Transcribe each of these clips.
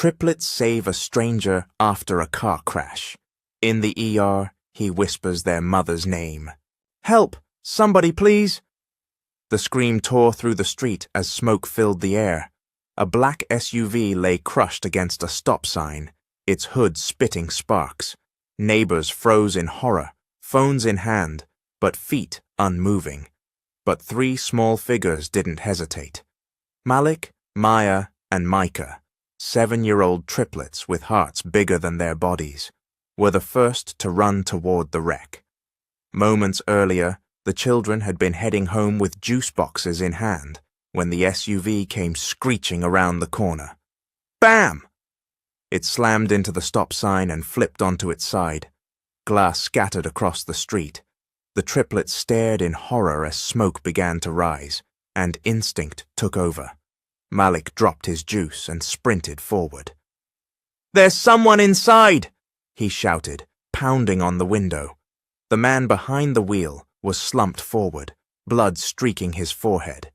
Triplets save a stranger after a car crash. In the ER, he whispers their mother's name. Help! Somebody please! The scream tore through the street as smoke filled the air. A black SUV lay crushed against a stop sign, its hood spitting sparks. Neighbors froze in horror, phones in hand, but feet unmoving. But three small figures didn't hesitate. Malik, Maya, and Micah, 7-year-old triplets with hearts bigger than their bodies, were the first to run toward the wreck. Moments earlier, the children had been heading home with juice boxes in hand when the SUV came screeching around the corner. Bam! It slammed into the stop sign and flipped onto its side. Glass scattered across the street. The triplets stared in horror as smoke began to rise, and instinct took over. Malik dropped his juice and sprinted forward. There's someone inside! He shouted, pounding on the window. The man behind the wheel was slumped forward, blood streaking his forehead.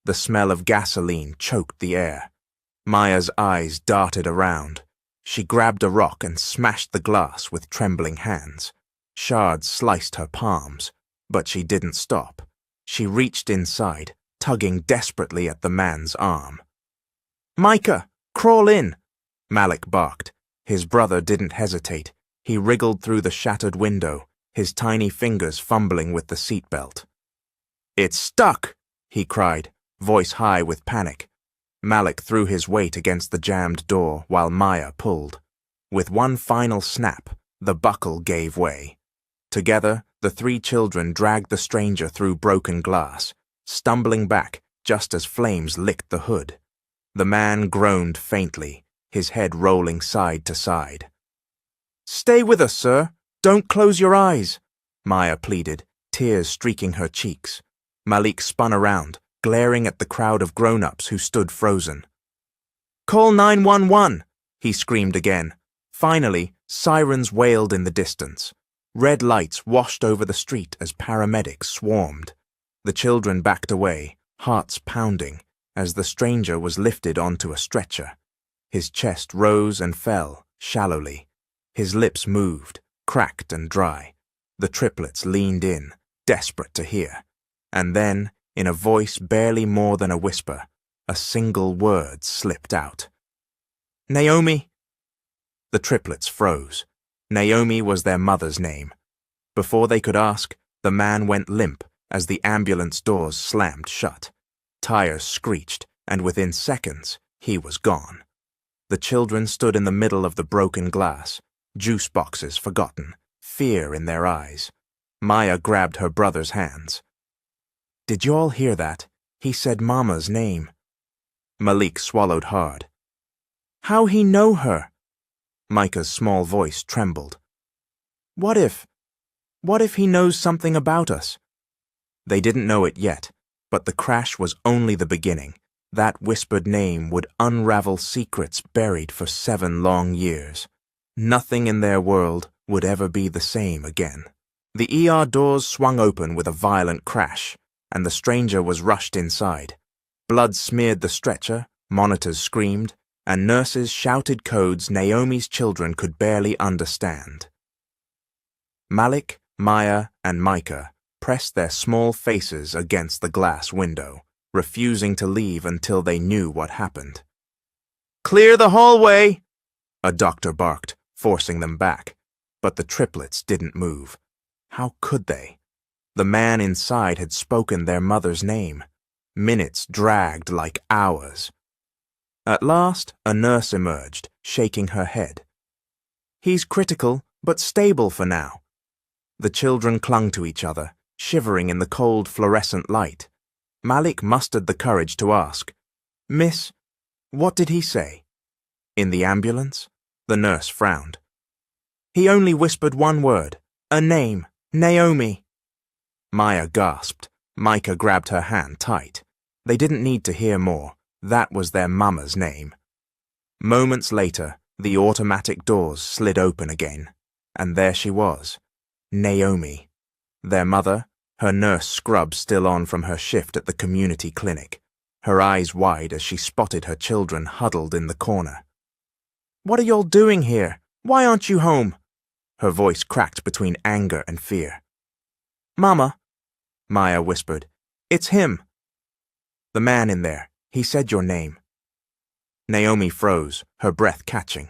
The smell of gasoline choked the air. Maya's eyes darted around. She grabbed a rock and smashed the glass with trembling hands. Shards sliced her palms, but she didn't stop. She reached inside, tugging desperately at the man's arm. Micah, crawl in! Malik barked. His brother didn't hesitate. He wriggled through the shattered window, his tiny fingers fumbling with the seatbelt. It's stuck! He cried, voice high with panic. Malik threw his weight against the jammed door while Maya pulled. With one final snap, the buckle gave way. Together, the three children dragged the stranger through broken glass, stumbling back just as flames licked the hood. The man groaned faintly, his head rolling side to side. Stay with us, sir. Don't close your eyes, Maya pleaded, tears streaking her cheeks. Malik spun around, glaring at the crowd of grown-ups who stood frozen. Call 911, he screamed again. Finally, sirens wailed in the distance. Red lights washed over the street as paramedics swarmed. The children backed away, hearts pounding, as the stranger was lifted onto a stretcher. His chest rose and fell, shallowly. His lips moved, cracked and dry. The triplets leaned in, desperate to hear. And then, in a voice barely more than a whisper, a single word slipped out. Naomi! The triplets froze. Naomi was their mother's name. Before they could ask, the man went limp as the ambulance doors slammed shut. Tires screeched, and within seconds, he was gone. The children stood in the middle of the broken glass, juice boxes forgotten, fear in their eyes. Maya grabbed her brother's hands. Did you all hear that? He said Mama's name. Malik swallowed hard. How he know her? Micah's small voice trembled. What if he knows something about us? They didn't know it yet, but the crash was only the beginning. That whispered name would unravel secrets buried for 7 long years. Nothing in their world would ever be the same again. The ER doors swung open with a violent crash, and the stranger was rushed inside. Blood smeared the stretcher, monitors screamed, and nurses shouted codes Naomi's children could barely understand. Malik, Maya, and Micah pressed their small faces against the glass window, refusing to leave until they knew what happened. Clear the hallway! A doctor barked, forcing them back, but the triplets didn't move. How could they? The man inside had spoken their mother's name. Minutes dragged like hours. At last, a nurse emerged, shaking her head. He's critical, but stable for now. The children clung to each other, shivering in the cold fluorescent light. Malik mustered the courage to ask, Miss, what did he say? In the ambulance? The nurse frowned. He only whispered one word, a name, Naomi. Maya gasped. Micah grabbed her hand tight. They didn't need to hear more. That was their mama's name. Moments later, the automatic doors slid open again, and there she was, Naomi. Their mother, her nurse scrub still on from her shift at the community clinic, her eyes wide as she spotted her children huddled in the corner. What are y'all doing here? Why aren't you home? Her voice cracked between anger and fear. Mama, Maya whispered. It's him. The man in there. He said your name. Naomi froze, her breath catching.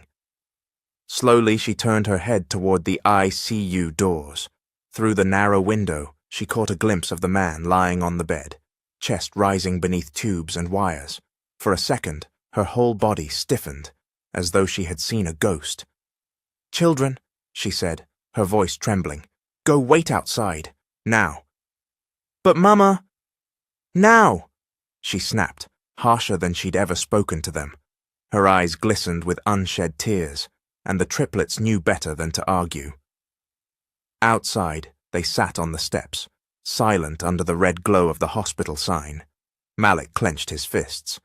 Slowly she turned her head toward the ICU doors. Through the narrow window, she caught a glimpse of the man lying on the bed, chest rising beneath tubes and wires. For a second, her whole body stiffened, as though she had seen a ghost. Children, she said, her voice trembling, go wait outside, now. But Mama! Now! She snapped, harsher than she'd ever spoken to them. Her eyes glistened with unshed tears, and the triplets knew better than to argue. Outside, they sat on the steps, silent under the red glow of the hospital sign. Malik clenched his fists.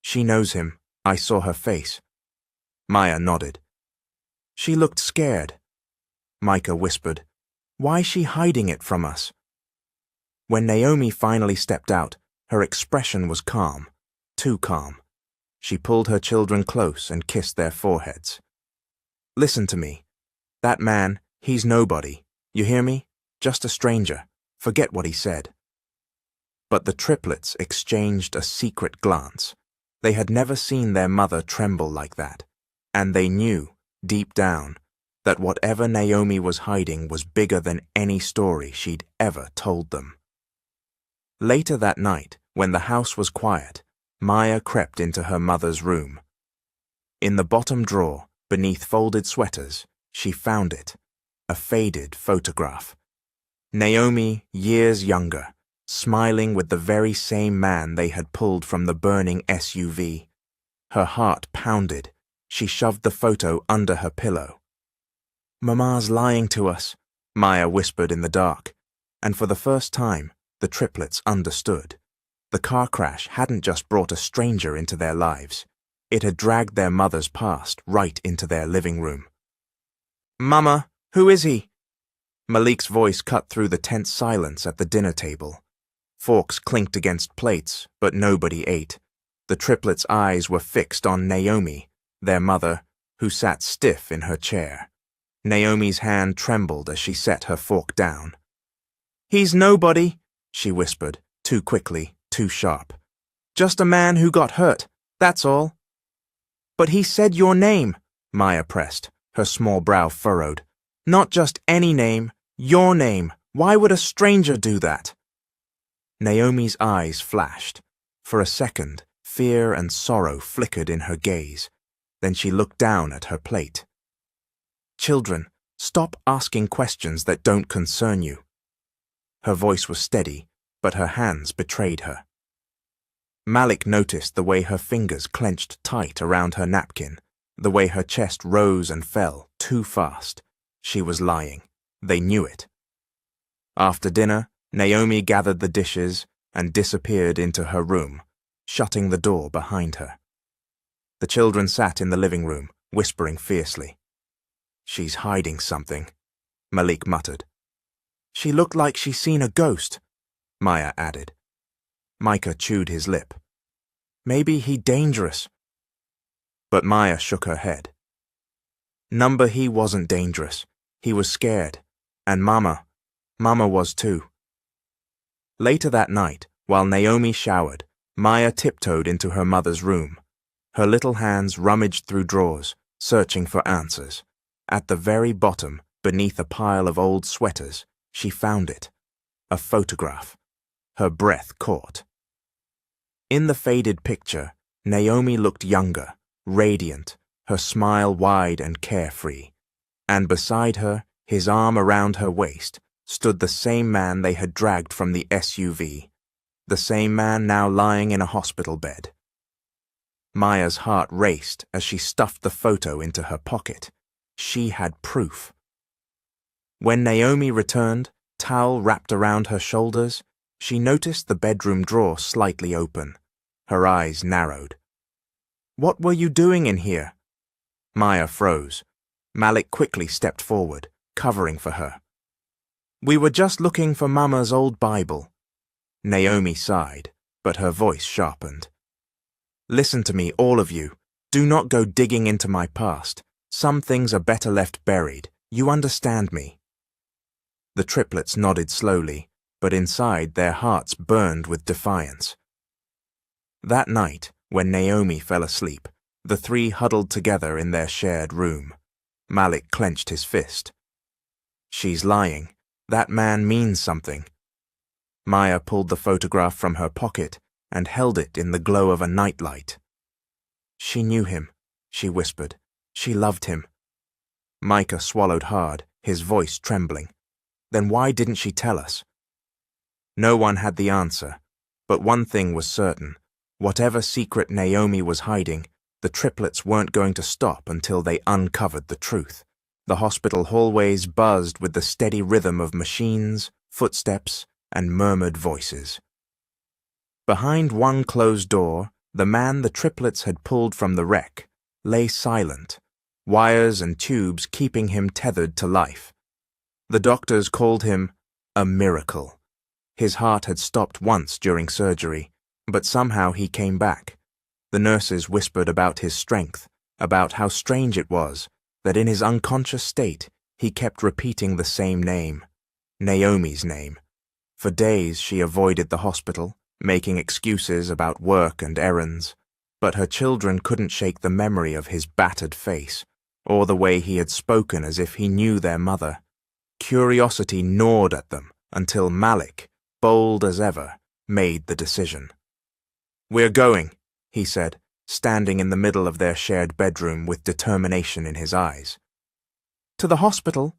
She knows him. I saw her face. Maya nodded. She looked scared. Micah whispered, Why's she hiding it from us? When Naomi finally stepped out, her expression was calm, too calm. She pulled her children close and kissed their foreheads. Listen to me. That man, he's nobody. You hear me? Just a stranger. Forget what he said. But the triplets exchanged a secret glance. They had never seen their mother tremble like that, and they knew, deep down, that whatever Naomi was hiding was bigger than any story she'd ever told them. Later that night, when the house was quiet, Maya crept into her mother's room. In the bottom drawer, beneath folded sweaters, she found it, a faded photograph. Naomi, years younger, smiling with the very same man they had pulled from the burning SUV. Her heart pounded. She shoved the photo under her pillow. Mama's lying to us, Maya whispered in the dark, and for the first time, the triplets understood. The car crash hadn't just brought a stranger into their lives. It had dragged their mother's past right into their living room. Mama, who is he? Malik's voice cut through the tense silence at the dinner table. Forks clinked against plates, but nobody ate. The triplets' eyes were fixed on Naomi, their mother, who sat stiff in her chair. Naomi's hand trembled as she set her fork down. He's nobody, she whispered, too quickly, too sharp. Just a man who got hurt, that's all. But he said your name, Maya pressed, her small brow furrowed. Not just any name, your name. Why would a stranger do that? Naomi's eyes flashed. For a second, fear and sorrow flickered in her gaze. Then she looked down at her plate. Children, stop asking questions that don't concern you. Her voice was steady, but her hands betrayed her. Malik noticed the way her fingers clenched tight around her napkin, the way her chest rose and fell too fast. She was lying. They knew it. After dinner, Naomi gathered the dishes and disappeared into her room, shutting the door behind her. The children sat in the living room, whispering fiercely. She's hiding something, Malik muttered. She looked like she's seen a ghost, Maya added. Micah chewed his lip. Maybe he dangerous. But Maya shook her head. Number he wasn't dangerous. He was scared. And Mama was too. Later that night, while Naomi showered, Maya tiptoed into her mother's room. Her little hands rummaged through drawers, searching for answers. At the very bottom, beneath a pile of old sweaters, she found it. A photograph. Her breath caught. In the faded picture, Naomi looked younger, radiant, her smile wide and carefree. And beside her, his arm around her waist, stood the same man they had dragged from the SUV, the same man now lying in a hospital bed. Maya's heart raced as she stuffed the photo into her pocket. She had proof. When Naomi returned, towel wrapped around her shoulders, she noticed the bedroom drawer slightly open. Her eyes narrowed. What were you doing in here? Maya froze. Malik quickly stepped forward, covering for her. We were just looking for Mama's old Bible. Naomi sighed, but her voice sharpened. Listen to me, all of you. Do not go digging into my past. Some things are better left buried. You understand me." The triplets nodded slowly, but inside their hearts burned with defiance. That night, when Naomi fell asleep, the three huddled together in their shared room. Malik clenched his fist. "She's lying. That man means something." Maya pulled the photograph from her pocket and held it in the glow of a nightlight. "She knew him," she whispered. "She loved him." Micah swallowed hard, his voice trembling. "Then why didn't she tell us?" No one had the answer, but one thing was certain. Whatever secret Naomi was hiding, the triplets weren't going to stop until they uncovered the truth. The hospital hallways buzzed with the steady rhythm of machines, footsteps, and murmured voices. Behind one closed door, the man the triplets had pulled from the wreck lay silent, wires and tubes keeping him tethered to life. The doctors called him a miracle. His heart had stopped once during surgery, but somehow he came back. The nurses whispered about his strength, about how strange it was that in his unconscious state he kept repeating the same name, Naomi's name. For days she avoided the hospital, making excuses about work and errands, but her children couldn't shake the memory of his battered face, or the way he had spoken as if he knew their mother. Curiosity gnawed at them until Malik, bold as ever, made the decision. "We're going," he said, standing in the middle of their shared bedroom with determination in his eyes. "To the hospital?"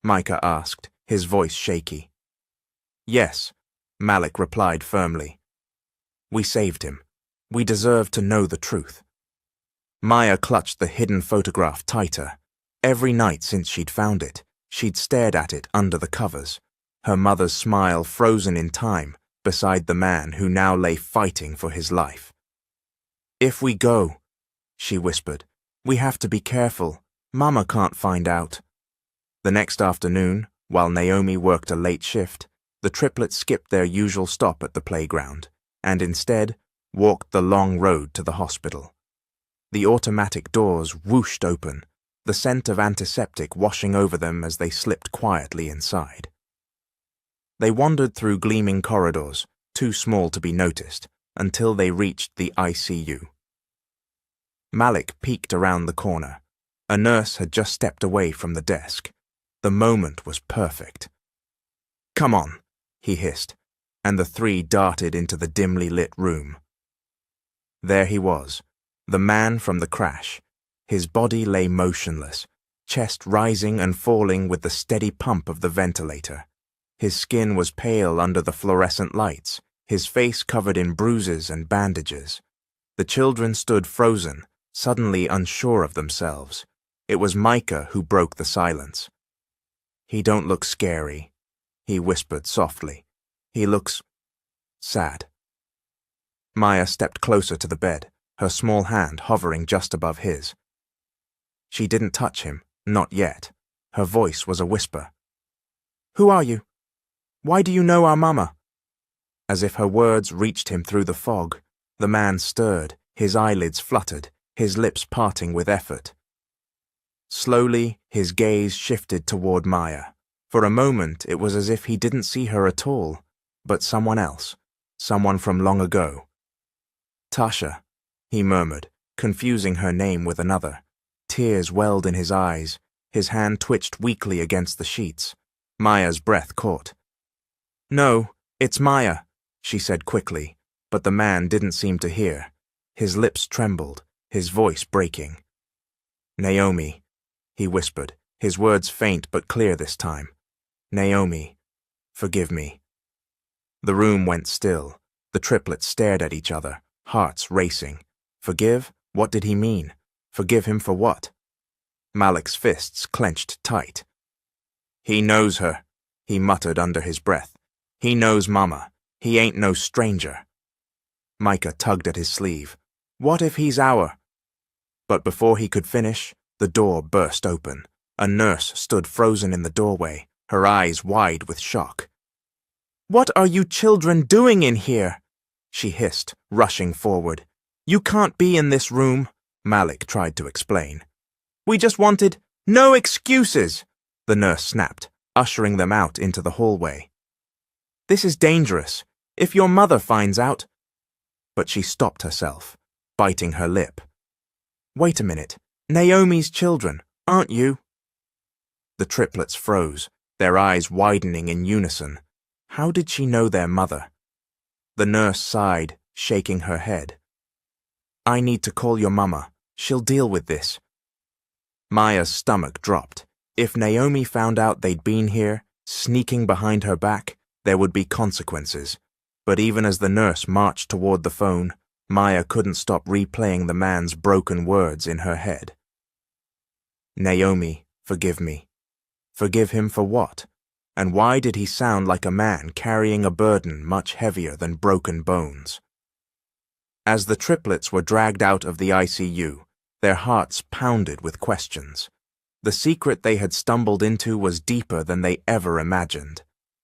Micah asked, his voice shaky. "Yes," Malik replied firmly. "We saved him. We deserve to know the truth." Maya clutched the hidden photograph tighter. Every night since she'd found it, she'd stared at it under the covers, her mother's smile frozen in time beside the man who now lay fighting for his life. "If we go," she whispered, "we have to be careful. Mama can't find out." The next afternoon, while Naomi worked a late shift, the triplets skipped their usual stop at the playground and instead walked the long road to the hospital. The automatic doors whooshed open, the scent of antiseptic washing over them as they slipped quietly inside. They wandered through gleaming corridors, too small to be noticed, until they reached the ICU. Malik peeked around the corner. A nurse had just stepped away from the desk. The moment was perfect. "Come on," he hissed, and the three darted into the dimly lit room. There he was, the man from the crash. His body lay motionless, chest rising and falling with the steady pump of the ventilator. His skin was pale under the fluorescent lights, his face covered in bruises and bandages. The children stood frozen, suddenly unsure of themselves. It was Micah who broke the silence. "He don't look scary," he whispered softly. "He looks sad." Maya stepped closer to the bed, her small hand hovering just above his. She didn't touch him, not yet. Her voice was a whisper. "Who are you? Why do you know our mama?" As if her words reached him through the fog, the man stirred, his eyelids fluttered, his lips parting with effort. Slowly, his gaze shifted toward Maya. For a moment, it was as if he didn't see her at all, but someone else, someone from long ago. "Tasha," he murmured, confusing her name with another. Tears welled in his eyes. His hand twitched weakly against the sheets. Maya's breath caught. "No, it's Maya," she said quickly, but the man didn't seem to hear. His lips trembled, his voice breaking. "Naomi," he whispered, his words faint but clear this time. "Naomi, forgive me." The room went still. The triplets stared at each other, hearts racing. Forgive? What did he mean? Forgive him for what? Malik's fists clenched tight. "He knows her," he muttered under his breath. "He knows Mama. He ain't no stranger." Micah tugged at his sleeve. "What if he's our—" But before he could finish, the door burst open. A nurse stood frozen in the doorway, her eyes wide with shock. "What are you children doing in here?" she hissed, rushing forward. "You can't be in this room." Malik tried to explain. "We just wanted—" "No excuses!" the nurse snapped, ushering them out into the hallway. "This is dangerous. If your mother finds out—" But she stopped herself, biting her lip. "Wait a minute. Naomi's children, aren't you?" The triplets froze, their eyes widening in unison. How did she know their mother? The nurse sighed, shaking her head. "I need to call your mama. She'll deal with this." Maya's stomach dropped. If Naomi found out they'd been here, sneaking behind her back, there would be consequences. But even as the nurse marched toward the phone, Maya couldn't stop replaying the man's broken words in her head. "Naomi, forgive me." Forgive him for what? And why did he sound like a man carrying a burden much heavier than broken bones? As the triplets were dragged out of the ICU, their hearts pounded with questions. The secret they had stumbled into was deeper than they ever imagined,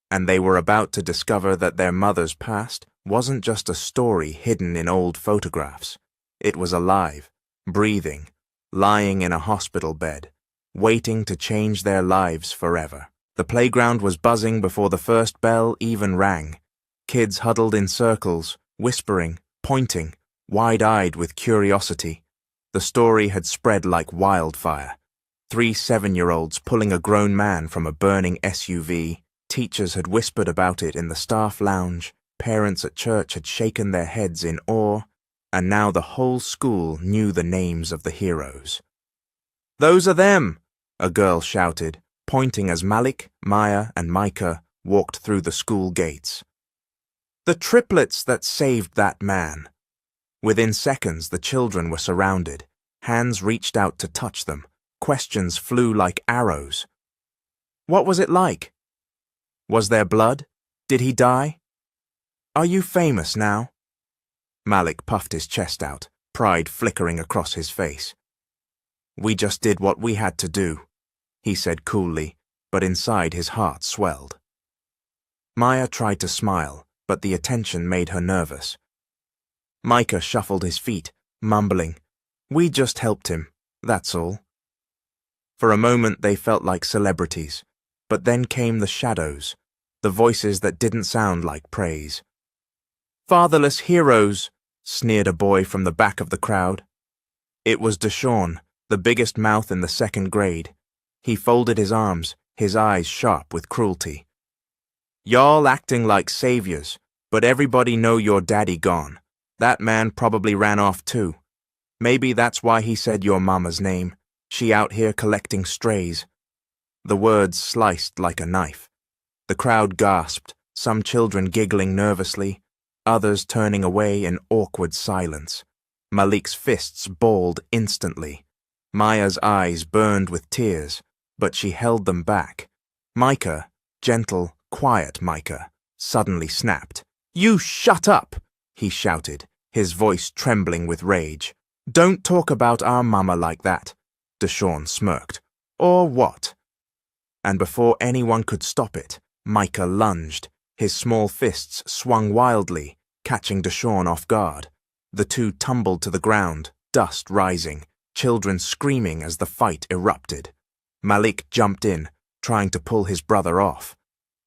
and they were about to discover that their mother's past wasn't just a story hidden in old photographs. It was alive, breathing, lying in a hospital bed, waiting to change their lives forever. The playground was buzzing before the first bell even rang. Kids huddled in circles, whispering, pointing, wide-eyed with curiosity. The story had spread like wildfire. 3 7-year-olds pulling a grown man from a burning SUV. Teachers had whispered about it in the staff lounge. Parents at church had shaken their heads in awe, and now the whole school knew the names of the heroes. "Those are them!" a girl shouted, pointing as Malik, Maya, and Micah walked through the school gates. "The triplets that saved that man." Within seconds, the children were surrounded. Hands reached out to touch them. Questions flew like arrows. "What was it like? Was there blood? Did he die? Are you famous now?" Malik puffed his chest out, pride flickering across his face. "We just did what we had to do," he said coolly, but inside his heart swelled. Maya tried to smile, but the attention made her nervous. Micah shuffled his feet, mumbling, "We just helped him, that's all." For a moment they felt like celebrities, but then came the shadows, the voices that didn't sound like praise. "Fatherless heroes," sneered a boy from the back of the crowd. It was Deshawn, the biggest mouth in the 2nd grade. He folded his arms, his eyes sharp with cruelty. "Y'all acting like saviors, but everybody know your daddy gone. That man probably ran off too. Maybe that's why he said your mama's name. She out here collecting strays." The words sliced like a knife. The crowd gasped, some children giggling nervously, others turning away in awkward silence. Malik's fists balled instantly. Maya's eyes burned with tears, but she held them back. Micah, gentle, quiet Micah, suddenly snapped. "You shut up!" he shouted, his voice trembling with rage. "Don't talk about our mama like that," Deshawn smirked. "Or what?" And before anyone could stop it, Micah lunged. His small fists swung wildly, catching Deshawn off guard. The two tumbled to the ground, dust rising, children screaming as the fight erupted. Malik jumped in, trying to pull his brother off.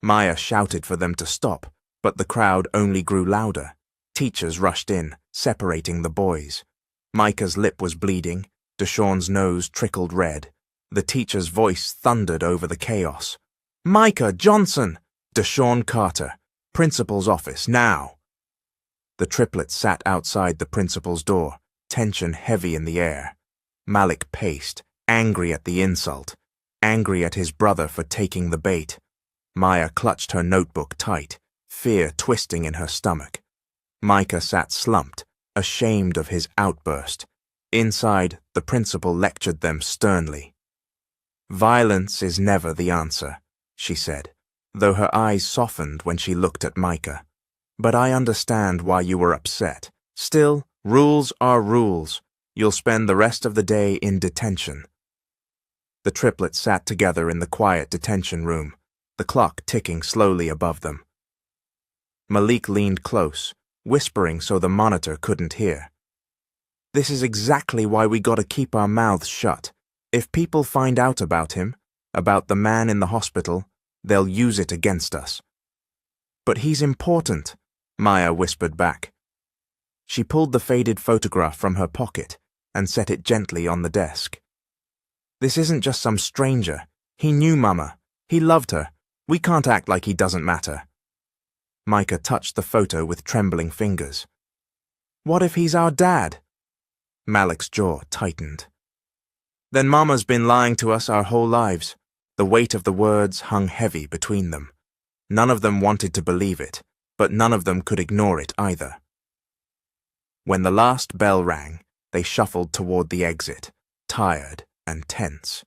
Maya shouted for them to stop, but the crowd only grew louder. Teachers rushed in, separating the boys. Micah's lip was bleeding, Deshawn's nose trickled red. The teacher's voice thundered over the chaos. "Micah Johnson! Deshawn Carter, principal's office, now!" The triplets sat outside the principal's door, tension heavy in the air. Malik paced, angry at the insult, angry at his brother for taking the bait. Maya clutched her notebook tight, fear twisting in her stomach. Micah sat slumped, ashamed of his outburst. Inside, the principal lectured them sternly. "Violence is never the answer," she said, though her eyes softened when she looked at Micah. "But I understand why you were upset. Still, rules are rules. You'll spend the rest of the day in detention." The triplets sat together in the quiet detention room, the clock ticking slowly above them. Malik leaned close, whispering so the monitor couldn't hear. This is exactly why we gotta keep our mouths shut. If people find out about him, about the man in the hospital, they'll use it against us." "But he's important," Maya whispered back. She pulled the faded photograph from her pocket and set it gently on the desk. "This isn't just some stranger. He knew Mama. He loved her. We can't act like he doesn't matter." Micah touched the photo with trembling fingers. "What if he's our dad?" Malik's jaw tightened. "Then Mama's been lying to us our whole lives." The weight of the words hung heavy between them. None of them wanted to believe it, but none of them could ignore it either. When the last bell rang, they shuffled toward the exit, tired and tense.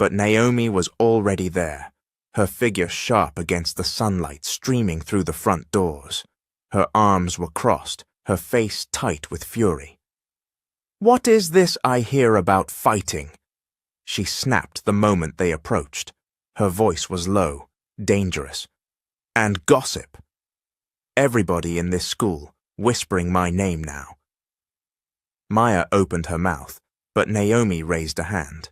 But Naomi was already there, her figure sharp against the sunlight streaming through the front doors. Her arms were crossed, her face tight with fury. "What is this I hear about fighting?" She snapped the moment they approached. Her voice was low, dangerous. "And gossip. Everybody in this school whispering my name now." Maya opened her mouth, but Naomi raised a hand.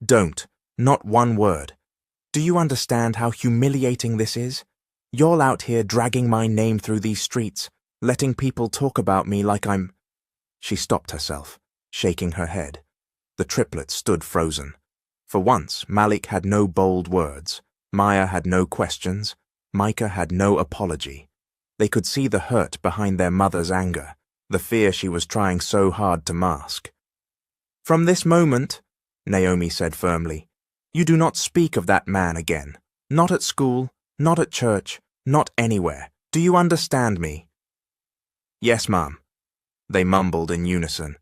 "Don't. Not one word. Do you understand how humiliating this is? You're out here dragging my name through these streets, letting people talk about me like I'm—" She stopped herself, shaking her head. The triplets stood frozen. For once, Malik had no bold words. Maya had no questions. Micah had no apology. They could see the hurt behind their mother's anger, the fear she was trying so hard to mask. "From this moment," Naomi said firmly, "you do not speak of that man again. Not at school, not at church, not anywhere. Do you understand me?" "Yes, Mom," they mumbled in unison.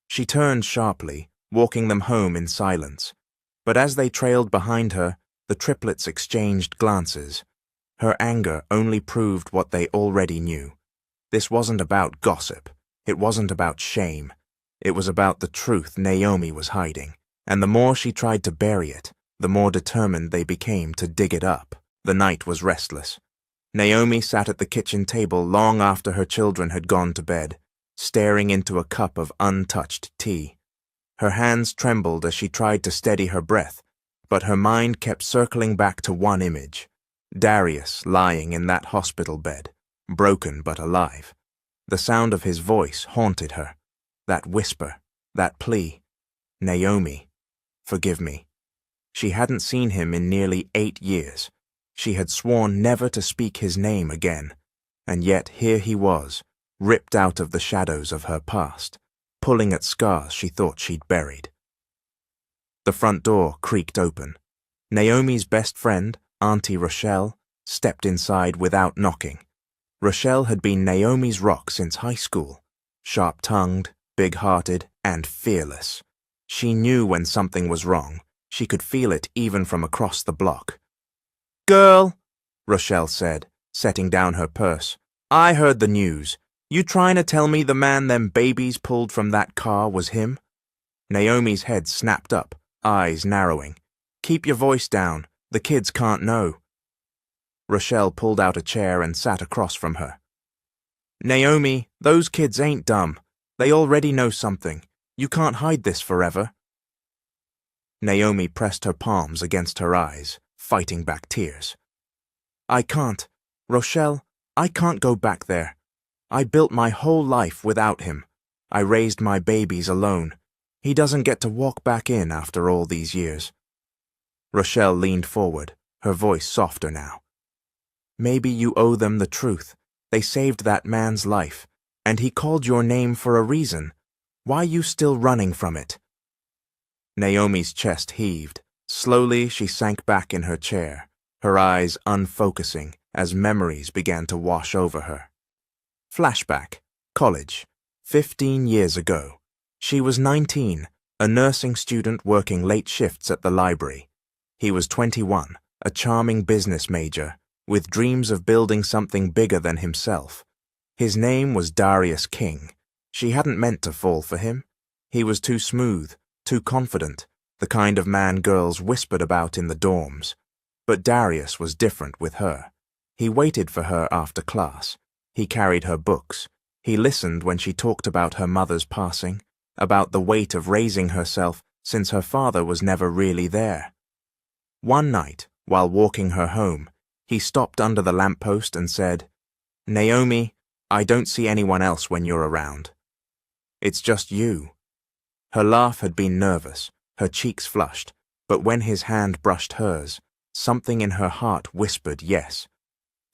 She turned sharply, walking them home in silence. But as they trailed behind her, the triplets exchanged glances. Her anger only proved what they already knew. This wasn't about gossip. It wasn't about shame. It was about the truth Naomi was hiding. And the more she tried to bury it, the more determined they became to dig it up. The night was restless. Naomi sat at the kitchen table long after her children had gone to bed, staring into a cup of untouched tea. Her hands trembled as she tried to steady her breath, but her mind kept circling back to one image: Darius lying in that hospital bed, broken but alive. The sound of his voice haunted her. That whisper, that plea, "Naomi, forgive me." She hadn't seen him in nearly 8 years. She had sworn never to speak his name again, and yet here he was, ripped out of the shadows of her past, pulling at scars she thought she'd buried. The front door creaked open. Naomi's best friend, Auntie Rochelle, stepped inside without knocking. Rochelle had been Naomi's rock since high school, sharp-tongued, big-hearted, and fearless. She knew when something was wrong. She could feel it even from across the block. "Girl," Rochelle said, setting down her purse, "I heard the news. You trying to tell me the man them babies pulled from that car was him?" Naomi's head snapped up, eyes narrowing. "Keep your voice down. The kids can't know." Rochelle pulled out a chair and sat across from her. "Naomi, those kids ain't dumb. They already know something. You can't hide this forever." Naomi pressed her palms against her eyes, fighting back tears. "I can't. Rochelle, I can't go back there. I built my whole life without him. I raised my babies alone. He doesn't get to walk back in after all these years." Rochelle leaned forward, her voice softer now. "Maybe you owe them the truth. They saved that man's life, and he called your name for a reason. Why you still running from it?" Naomi's chest heaved. Slowly she sank back in her chair, her eyes unfocusing as memories began to wash over her. Flashback, college, 15 years ago. She was 19, a nursing student working late shifts at the library. He was 21, a charming business major, with dreams of building something bigger than himself. His name was Darius King. She hadn't meant to fall for him. He was too smooth, too confident, the kind of man girls whispered about in the dorms. But Darius was different with her. He waited for her after class. He carried her books. He listened when she talked about her mother's passing, about the weight of raising herself since her father was never really there. One night, while walking her home, he stopped under the lamppost and said, "Naomi, I don't see anyone else when you're around. It's just you." Her laugh had been nervous, her cheeks flushed, but when his hand brushed hers, something in her heart whispered yes.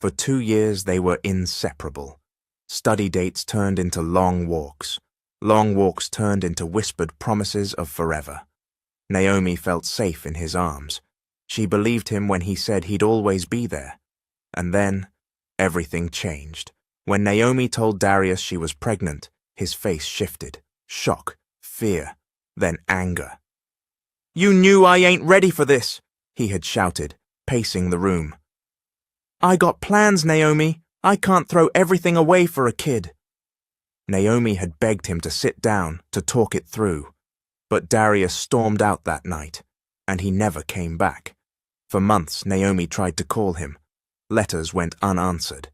For 2 years they were inseparable. Study dates turned into long walks turned into whispered promises of forever. Naomi felt safe in his arms. She believed him when he said he'd always be there. And then, everything changed. When Naomi told Darius she was pregnant, his face shifted. Shock, fear, then anger. "You knew I ain't ready for this," he had shouted, pacing the room. "I got plans, Naomi. I can't throw everything away for a kid." Naomi had begged him to sit down, to talk it through. But Darius stormed out that night, and he never came back. For months, Naomi tried to call him. Letters went unanswered.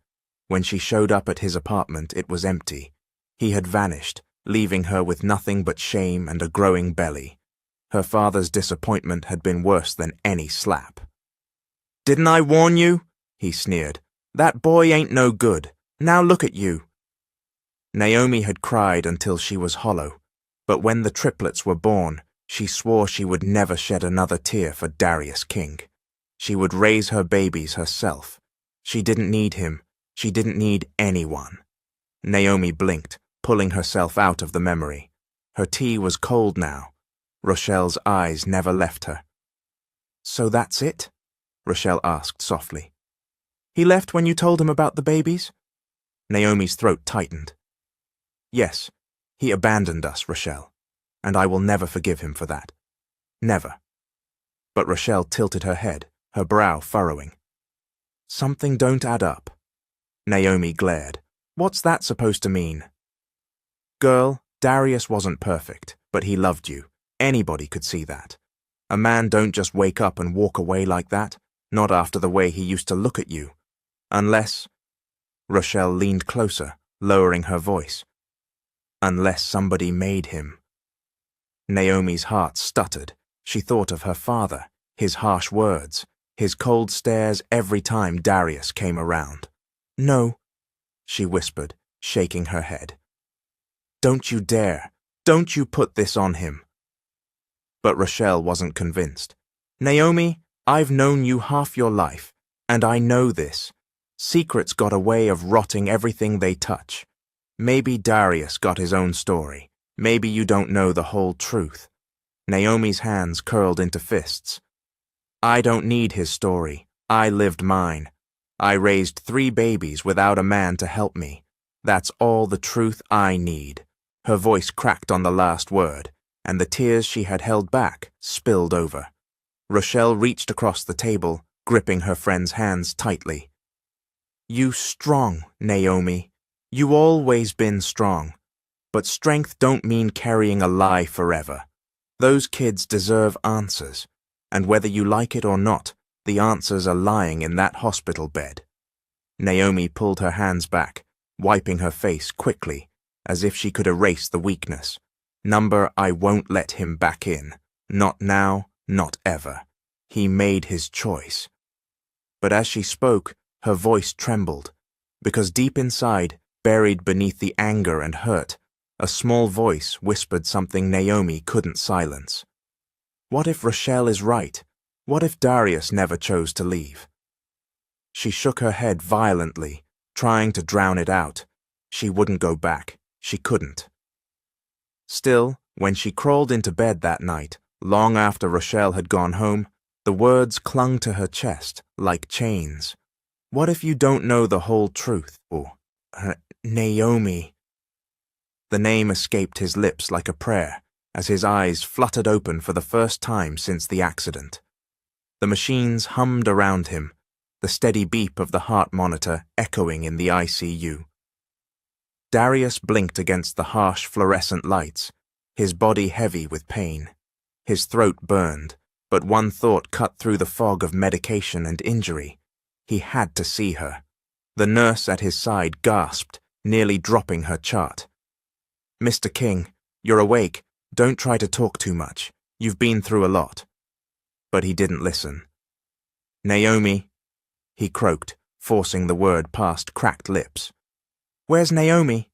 When she showed up at his apartment, it was empty. He had vanished, leaving her with nothing but shame and a growing belly. Her father's disappointment had been worse than any slap. "Didn't I warn you?" he sneered. "That boy ain't no good. Now look at you." Naomi had cried until she was hollow, but when the triplets were born, she swore she would never shed another tear for Darius King. She would raise her babies herself. She didn't need him. She didn't need anyone. Naomi blinked, pulling herself out of the memory. Her tea was cold now. Rochelle's eyes never left her. "So that's it?" Rochelle asked softly. "He left when you told him about the babies?" Naomi's throat tightened. "Yes, he abandoned us, Rochelle, and I will never forgive him for that. Never." But Rochelle tilted her head, her brow furrowing. "Something don't add up." Naomi glared. "What's that supposed to mean?" "Girl, Darius wasn't perfect, but he loved you. Anybody could see that. A man don't just wake up and walk away like that, not after the way he used to look at you. Unless—" Rochelle leaned closer, lowering her voice. "Unless somebody made him." Naomi's heart stuttered. She thought of her father, his harsh words, his cold stares every time Darius came around. "No," she whispered, shaking her head. "Don't you dare. Don't you put this on him." But Rochelle wasn't convinced. "Naomi, I've known you half your life, and I know this. Secrets got a way of rotting everything they touch. Maybe Darius got his own story. Maybe you don't know the whole truth." Naomi's hands curled into fists. "I don't need his story. I lived mine. I raised 3 babies without a man to help me. That's all the truth I need." Her voice cracked on the last word, and the tears she had held back spilled over. Rochelle reached across the table, gripping her friend's hands tightly. "You strong, Naomi. You always been strong. But strength don't mean carrying a lie forever. Those kids deserve answers, and whether you like it or not, the answers are lying in that hospital bed." Naomi pulled her hands back, wiping her face quickly, as if she could erase the weakness. Number, I won't let him back in. Not now, not ever. He made his choice. But as she spoke, her voice trembled, because deep inside, buried beneath the anger and hurt, a small voice whispered something Naomi couldn't silence. What if Rochelle is right? What if Darius never chose to leave? She shook her head violently, trying to drown it out. She wouldn't go back. She couldn't. Still, when she crawled into bed that night, long after Rochelle had gone home, the words clung to her chest like chains. What if you don't know the whole truth? Or, Naomi. The name escaped his lips like a prayer as his eyes fluttered open for the first time since the accident. The machines hummed around him, the steady beep of the heart monitor echoing in the ICU. Darius blinked against the harsh fluorescent lights, his body heavy with pain. His throat burned, but one thought cut through the fog of medication and injury. He had to see her. The nurse at his side gasped, nearly dropping her chart. "Mr. King, you're awake. Don't try to talk too much. You've been through a lot." But he didn't listen. "Naomi," he croaked, forcing the word past cracked lips. "Where's Naomi?"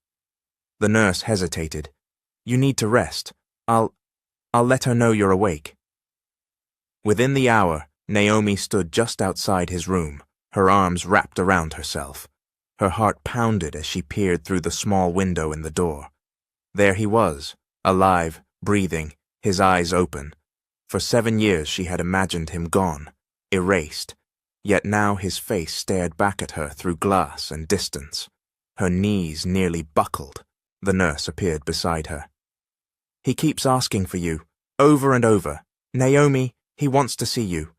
The nurse hesitated. "You need to rest. I'll let her know you're awake." Within the hour, Naomi stood just outside his room, her arms wrapped around herself. Her heart pounded as she peered through the small window in the door. There he was, alive, breathing, his eyes open. For 7 years she had imagined him gone, erased, yet now his face stared back at her through glass and distance. Her knees nearly buckled. The nurse appeared beside her. "He keeps asking for you, over and over. Naomi, he wants to see you."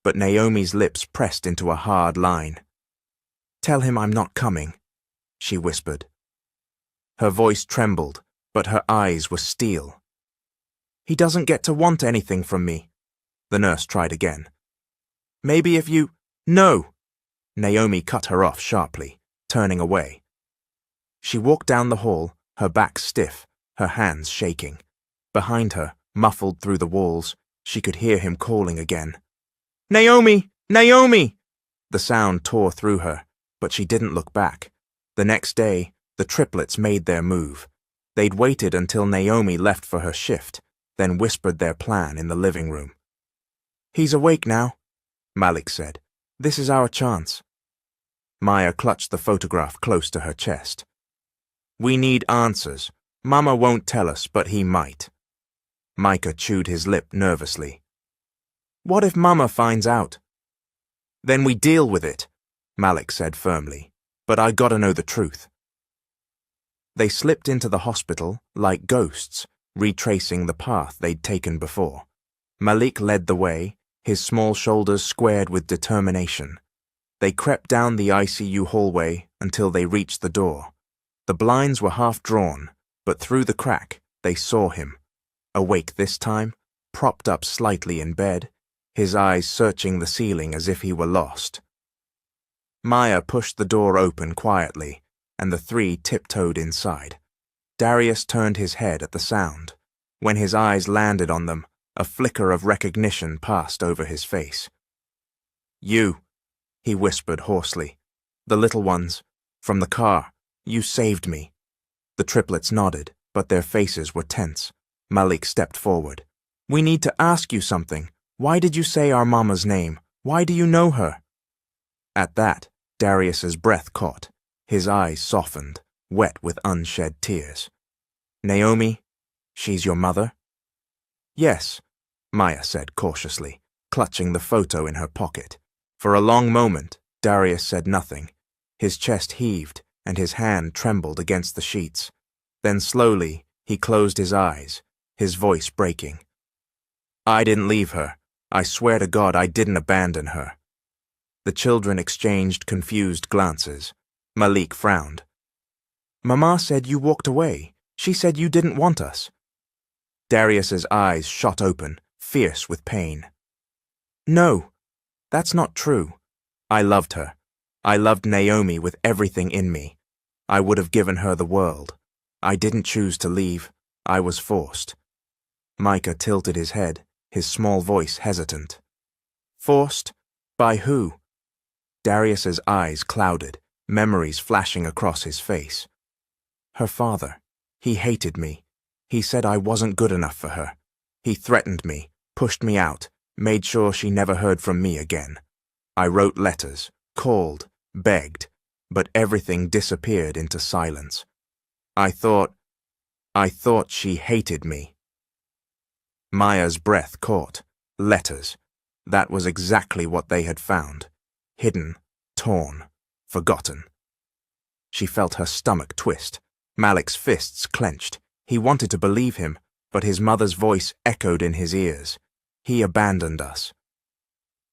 But Naomi's lips pressed into a hard line. "Tell him I'm not coming," she whispered. Her voice trembled, but her eyes were steel. "He doesn't get to want anything from me." The nurse tried again. "Maybe if you—" "No!" Naomi cut her off sharply, turning away. She walked down the hall, her back stiff, her hands shaking. Behind her, muffled through the walls, she could hear him calling again. "Naomi! Naomi!" The sound tore through her, but she didn't look back. The next day, the triplets made their move. They'd waited until Naomi left for her shift, then whispered their plan in the living room. "He's awake now," Malik said. "This is our chance." Maya clutched the photograph close to her chest. "We need answers. Mama won't tell us, but he might." Micah chewed his lip nervously. "What if Mama finds out?" "Then we deal with it," Malik said firmly. "But I gotta know the truth." They slipped into the hospital like ghosts, retracing the path they'd taken before. Malik led the way, his small shoulders squared with determination. They crept down the ICU hallway until they reached the door. The blinds were half drawn, but through the crack they saw him. Awake this time, propped up slightly in bed, his eyes searching the ceiling as if he were lost. Maya pushed the door open quietly, and the three tiptoed inside. Darius turned his head at the sound. When his eyes landed on them, a flicker of recognition passed over his face. "You," he whispered hoarsely. "The little ones. From the car. You saved me." The triplets nodded, but their faces were tense. Malik stepped forward. "We need to ask you something. Why did you say our mama's name? Why do you know her?" At that, Darius's breath caught. His eyes softened, wet with unshed tears. "Naomi, she's your mother?" "Yes," Maya said cautiously, clutching the photo in her pocket. For a long moment, Darius said nothing. His chest heaved, and his hand trembled against the sheets. Then slowly, he closed his eyes, his voice breaking. "I didn't leave her. I swear to God I didn't abandon her." The children exchanged confused glances. Malik frowned. "Mama said you walked away. She said you didn't want us." Darius's eyes shot open, fierce with pain. "No, that's not true. I loved her. I loved Naomi with everything in me. I would have given her the world. I didn't choose to leave. I was forced." Micah tilted his head, his small voice hesitant. "Forced? By who?" Darius's eyes clouded, memories flashing across his face. "Her father. He hated me. He said I wasn't good enough for her. He threatened me, pushed me out, made sure she never heard from me again. I wrote letters, called, begged, but everything disappeared into silence. I thought she hated me." Maya's breath caught. Letters. That was exactly what they had found. Hidden, torn, forgotten. She felt her stomach twist. Malik's fists clenched. He wanted to believe him, but his mother's voice echoed in his ears. "He abandoned us."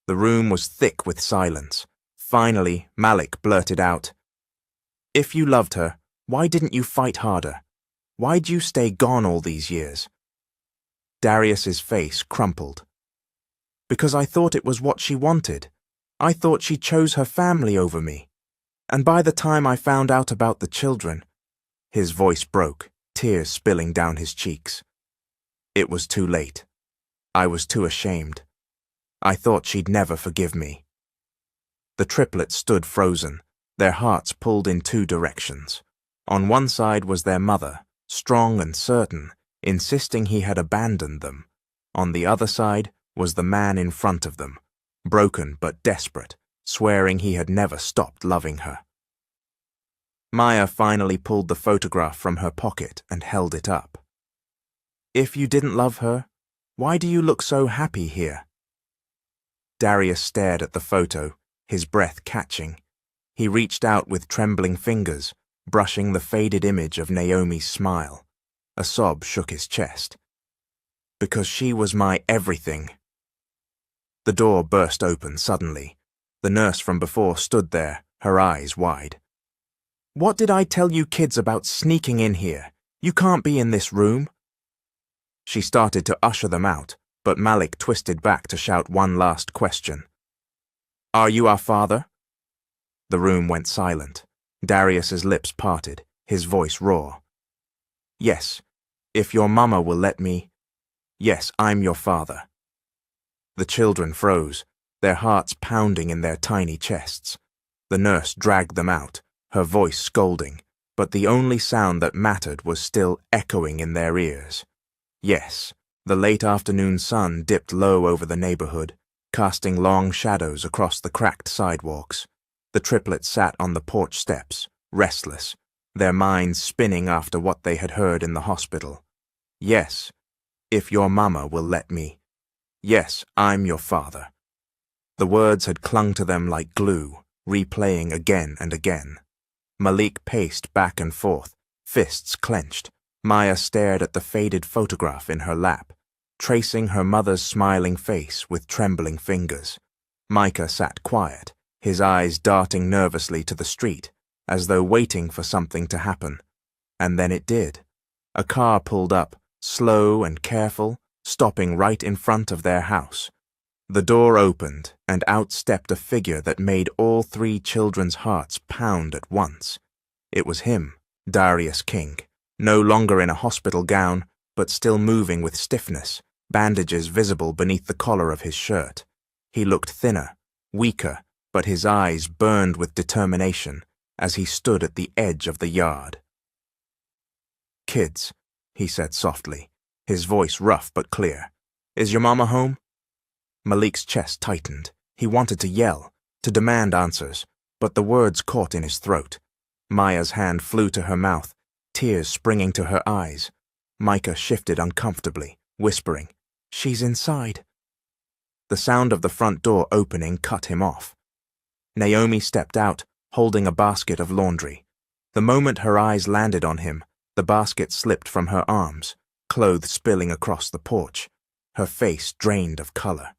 The room was thick with silence. Finally, Malik blurted out, "If you loved her, why didn't you fight harder? Why'd you stay gone all these years?" Darius's face crumpled. "Because I thought it was what she wanted. I thought she chose her family over me." And by the time I found out about the children, his voice broke, tears spilling down his cheeks. It was too late. I was too ashamed. I thought she'd never forgive me. The triplets stood frozen, their hearts pulled in two directions. On one side was their mother, strong and certain, insisting he had abandoned them. On the other side was the man in front of them, broken but desperate, swearing he had never stopped loving her. Maya finally pulled the photograph from her pocket and held it up. If you didn't love her, why do you look so happy here? Darius stared at the photo, his breath catching. He reached out with trembling fingers, brushing the faded image of Naomi's smile. A sob shook his chest. Because she was my everything. The door burst open suddenly. The nurse from before stood there, her eyes wide. What did I tell you kids about sneaking in here? You can't be in this room. She started to usher them out, but Malik twisted back to shout one last question. Are you our father? The room went silent. Darius's lips parted, his voice raw. Yes, if your mama will let me. Yes, I'm your father. The children froze, their hearts pounding in their tiny chests. The nurse dragged them out, her voice scolding, but the only sound that mattered was still echoing in their ears. Yes, the late afternoon sun dipped low over the neighborhood, casting long shadows across the cracked sidewalks. The triplets sat on the porch steps, restless, their minds spinning after what they had heard in the hospital. Yes, if your mama will let me. Yes, I'm your father. The words had clung to them like glue, replaying again and again. Malik paced back and forth, fists clenched. Maya stared at the faded photograph in her lap, tracing her mother's smiling face with trembling fingers. Micah sat quiet, his eyes darting nervously to the street, as though waiting for something to happen. And then it did. A car pulled up, slow and careful, stopping right in front of their house. The door opened, and out stepped a figure that made all three children's hearts pound at once. It was him, Darius King, no longer in a hospital gown, but still moving with stiffness, bandages visible beneath the collar of his shirt. He looked thinner, weaker, but his eyes burned with determination as he stood at the edge of the yard. Kids, he said softly, his voice rough but clear. Is your mama home? Malik's chest tightened. He wanted to yell, to demand answers, but the words caught in his throat. Maya's hand flew to her mouth, tears springing to her eyes. Micah shifted uncomfortably, whispering, She's inside. The sound of the front door opening cut him off. Naomi stepped out, holding a basket of laundry. The moment her eyes landed on him, the basket slipped from her arms, clothes spilling across the porch, her face drained of color.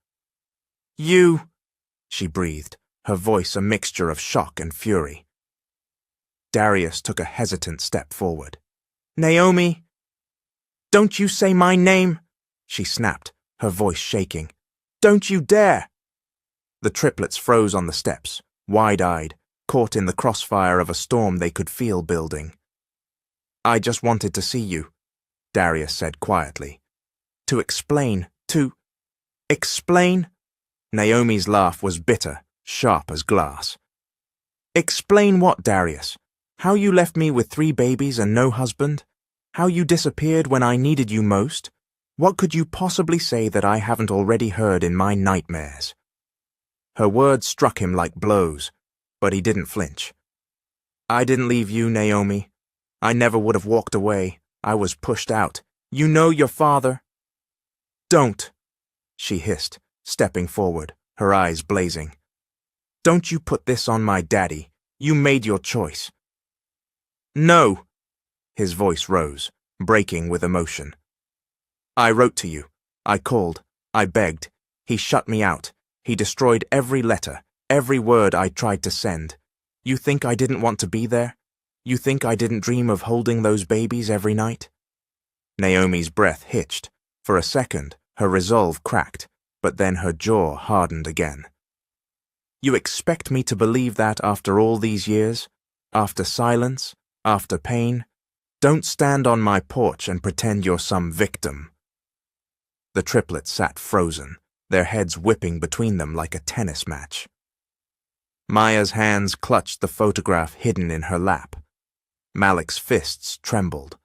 You, she breathed, her voice a mixture of shock and fury. Darius took a hesitant step forward. Naomi! Don't you say my name! She snapped, her voice shaking. Don't you dare! The triplets froze on the steps, wide-eyed, caught in the crossfire of a storm they could feel building. I just wanted to see you, Darius said quietly. To explain. Naomi's laugh was bitter, sharp as glass. Explain what, Darius? How you left me with 3 babies and no husband? How you disappeared when I needed you most? What could you possibly say that I haven't already heard in my nightmares? Her words struck him like blows, but he didn't flinch. I didn't leave you, Naomi. I never would have walked away. I was pushed out. You know your father. Don't, she hissed, stepping forward, her eyes blazing. Don't you put this on my daddy. You made your choice. No! His voice rose, breaking with emotion. I wrote to you. I called. I begged. He shut me out. He destroyed every letter, every word I tried to send. You think I didn't want to be there? You think I didn't dream of holding those babies every night? Naomi's breath hitched. For a second, her resolve cracked, but then her jaw hardened again. You expect me to believe that after all these years? After silence? After pain? Don't stand on my porch and pretend you're some victim." The triplets sat frozen, their heads whipping between them like a tennis match. Maya's hands clutched the photograph hidden in her lap. Malik's fists trembled.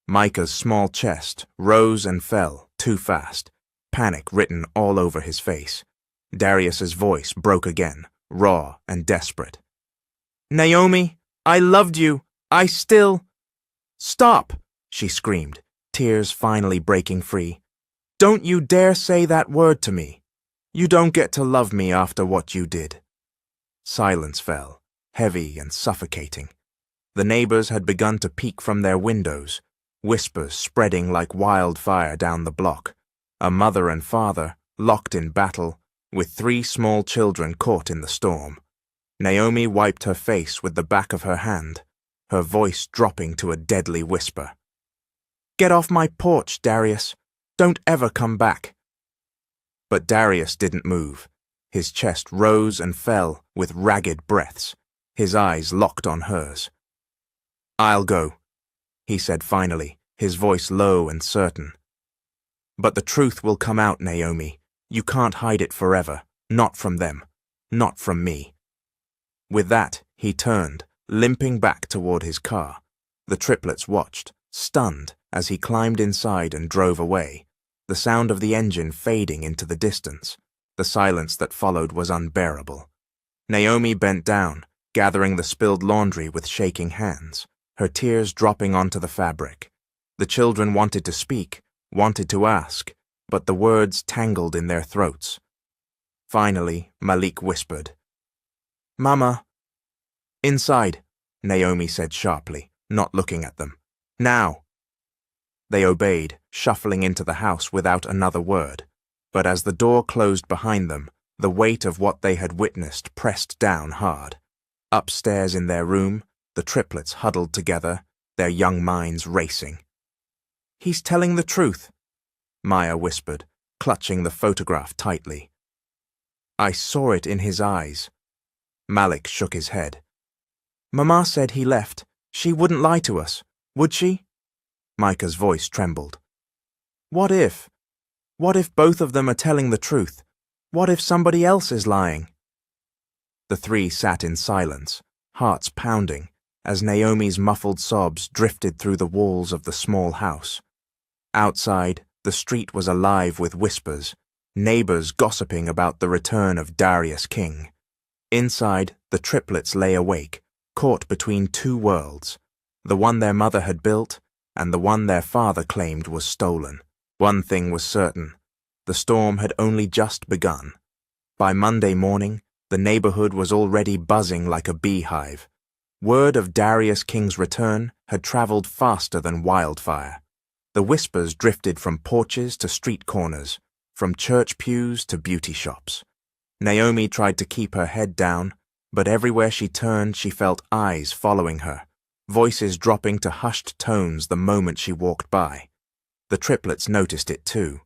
Micah's small chest rose and fell too fast, panic written all over his face. Darius's voice broke again, raw and desperate. "Naomi, I loved you. I still—" "Stop!" she screamed, tears finally breaking free. "Don't you dare say that word to me. You don't get to love me after what you did." Silence fell, heavy and suffocating. The neighbors had begun to peek from their windows, whispers spreading like wildfire down the block. A mother and father, locked in battle, with 3 small children caught in the storm. Naomi wiped her face with the back of her hand, her voice dropping to a deadly whisper. "Get off my porch, Darius. Don't ever come back." But Darius didn't move. His chest rose and fell with ragged breaths, his eyes locked on hers. "I'll go," he said finally, his voice low and certain. "But the truth will come out, Naomi. You can't hide it forever. Not from them. Not from me." With that, he turned, limping back toward his car. The triplets watched, stunned, as he climbed inside and drove away, the sound of the engine fading into the distance. The silence that followed was unbearable. Naomi bent down, gathering the spilled laundry with shaking hands, her tears dropping onto the fabric. The children wanted to speak, wanted to ask, but the words tangled in their throats. Finally, Malik whispered, "Mama." "Inside," Naomi said sharply, not looking at them. "Now." They obeyed, shuffling into the house without another word. But as the door closed behind them, the weight of what they had witnessed pressed down hard. Upstairs in their room, the triplets huddled together, their young minds racing. "He's telling the truth," Maya whispered, clutching the photograph tightly. "I saw it in his eyes." Malik shook his head. "Mama said he left. She wouldn't lie to us, would she?" Micah's voice trembled. What if both of them are telling the truth? What if somebody else is lying?" The 3 sat in silence, hearts pounding, as Naomi's muffled sobs drifted through the walls of the small house. Outside, the street was alive with whispers, neighbors gossiping about the return of Darius King. Inside, the triplets lay awake, caught between 2 worlds, the one their mother had built and the one their father claimed was stolen. One thing was certain, the storm had only just begun. By Monday morning, the neighborhood was already buzzing like a beehive. Word of Darius King's return had traveled faster than wildfire. The whispers drifted from porches to street corners, from church pews to beauty shops. Naomi tried to keep her head down, but everywhere she turned she felt eyes following her, voices dropping to hushed tones the moment she walked by. The triplets noticed it too.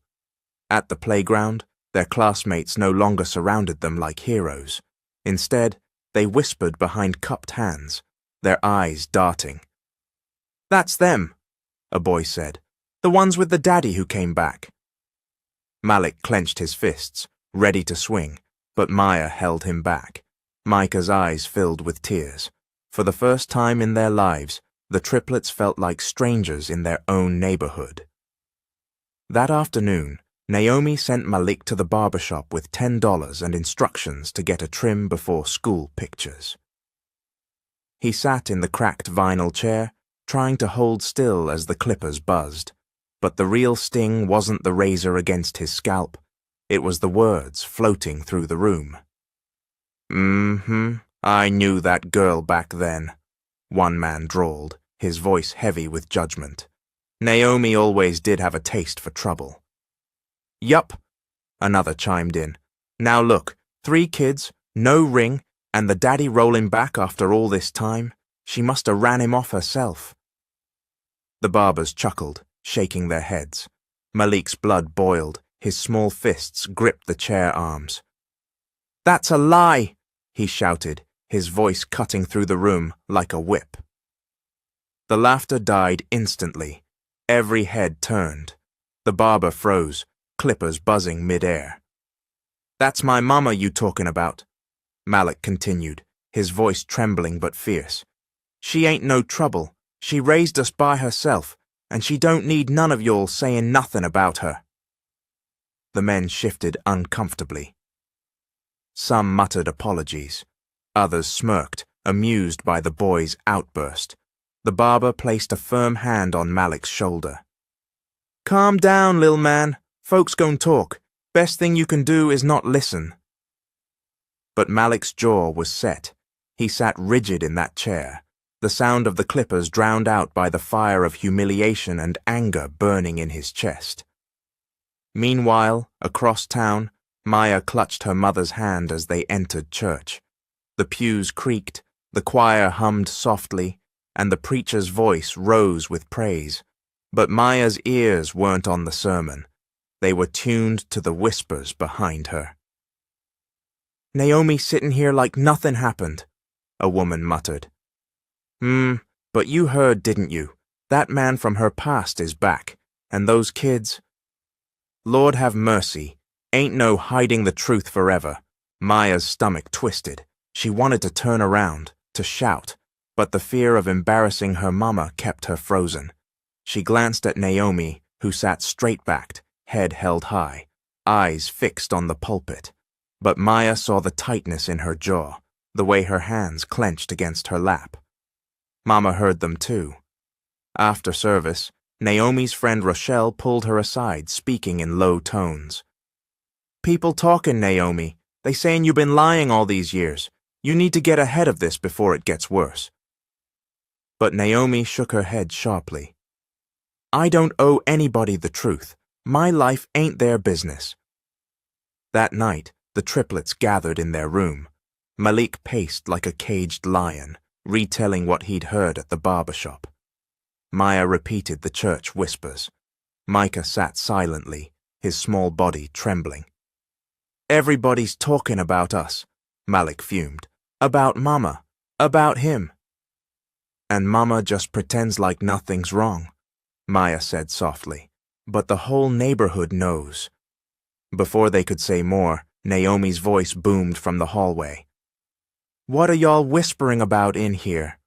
At the playground, their classmates no longer surrounded them like heroes. Instead, they whispered behind cupped hands, their eyes darting. "That's them," a boy said. "The ones with the daddy who came back." Malik clenched his fists, ready to swing, but Maya held him back. Micah's eyes filled with tears. For the first time in their lives, the triplets felt like strangers in their own neighborhood. That afternoon, Naomi sent Malik to the barbershop with $10 and instructions to get a trim before school pictures. He sat in the cracked vinyl chair, trying to hold still as the clippers buzzed. But the real sting wasn't the razor against his scalp. It was the words floating through the room. I knew that girl back then," one man drawled, his voice heavy with judgment. "Naomi always did have a taste for trouble." "Yup," another chimed in. "Now look, 3 kids, no ring, and the daddy rolling back after all this time. She must have ran him off herself." The barbers chuckled, shaking their heads. Malik's blood boiled, his small fists gripped the chair arms. "That's a lie," he shouted, his voice cutting through the room like a whip. The laughter died instantly. Every head turned. The barber froze, clippers buzzing mid-air. "That's my mama you talking about," Malik continued, his voice trembling but fierce. "She ain't no trouble. She raised us by herself, and she don't need none of y'all saying nothing about her." The men shifted uncomfortably. Some muttered apologies. Others smirked, amused by the boy's outburst. The barber placed a firm hand on Malik's shoulder. "Calm down, lil' man. Folks gon' talk. Best thing you can do is not listen." But Malik's jaw was set. He sat rigid in that chair, the sound of the clippers drowned out by the fire of humiliation and anger burning in his chest. Meanwhile, across town, Maya clutched her mother's hand as they entered church. The pews creaked, the choir hummed softly, and the preacher's voice rose with praise. But Maya's ears weren't on the sermon. They were tuned to the whispers behind her. "Naomi sitting here like nothing happened," a woman muttered. But you heard, didn't you? That man from her past is back, and those kids—" "Lord have mercy, ain't no hiding the truth forever." Maya's stomach twisted. She wanted to turn around, to shout, but the fear of embarrassing her mama kept her frozen. She glanced at Naomi, who sat straight-backed, head held high, eyes fixed on the pulpit. But Maya saw the tightness in her jaw, the way her hands clenched against her lap. Mama heard them too. After service, Naomi's friend Rochelle pulled her aside, speaking in low tones. "People talking, Naomi. They saying you been lying all these years. You need to get ahead of this before it gets worse." But Naomi shook her head sharply. "I don't owe anybody the truth. My life ain't their business." That night, the triplets gathered in their room. Malik paced like a caged lion, retelling what he'd heard at the barber shop. Maya repeated the church whispers. Micah sat silently, his small body trembling. "Everybody's talking about us," Malik fumed. "About Mama. About him." "And Mama just pretends like nothing's wrong," Maya said softly. "But the whole neighborhood knows." Before they could say more, Naomi's voice boomed from the hallway. "What are y'all whispering about in here?"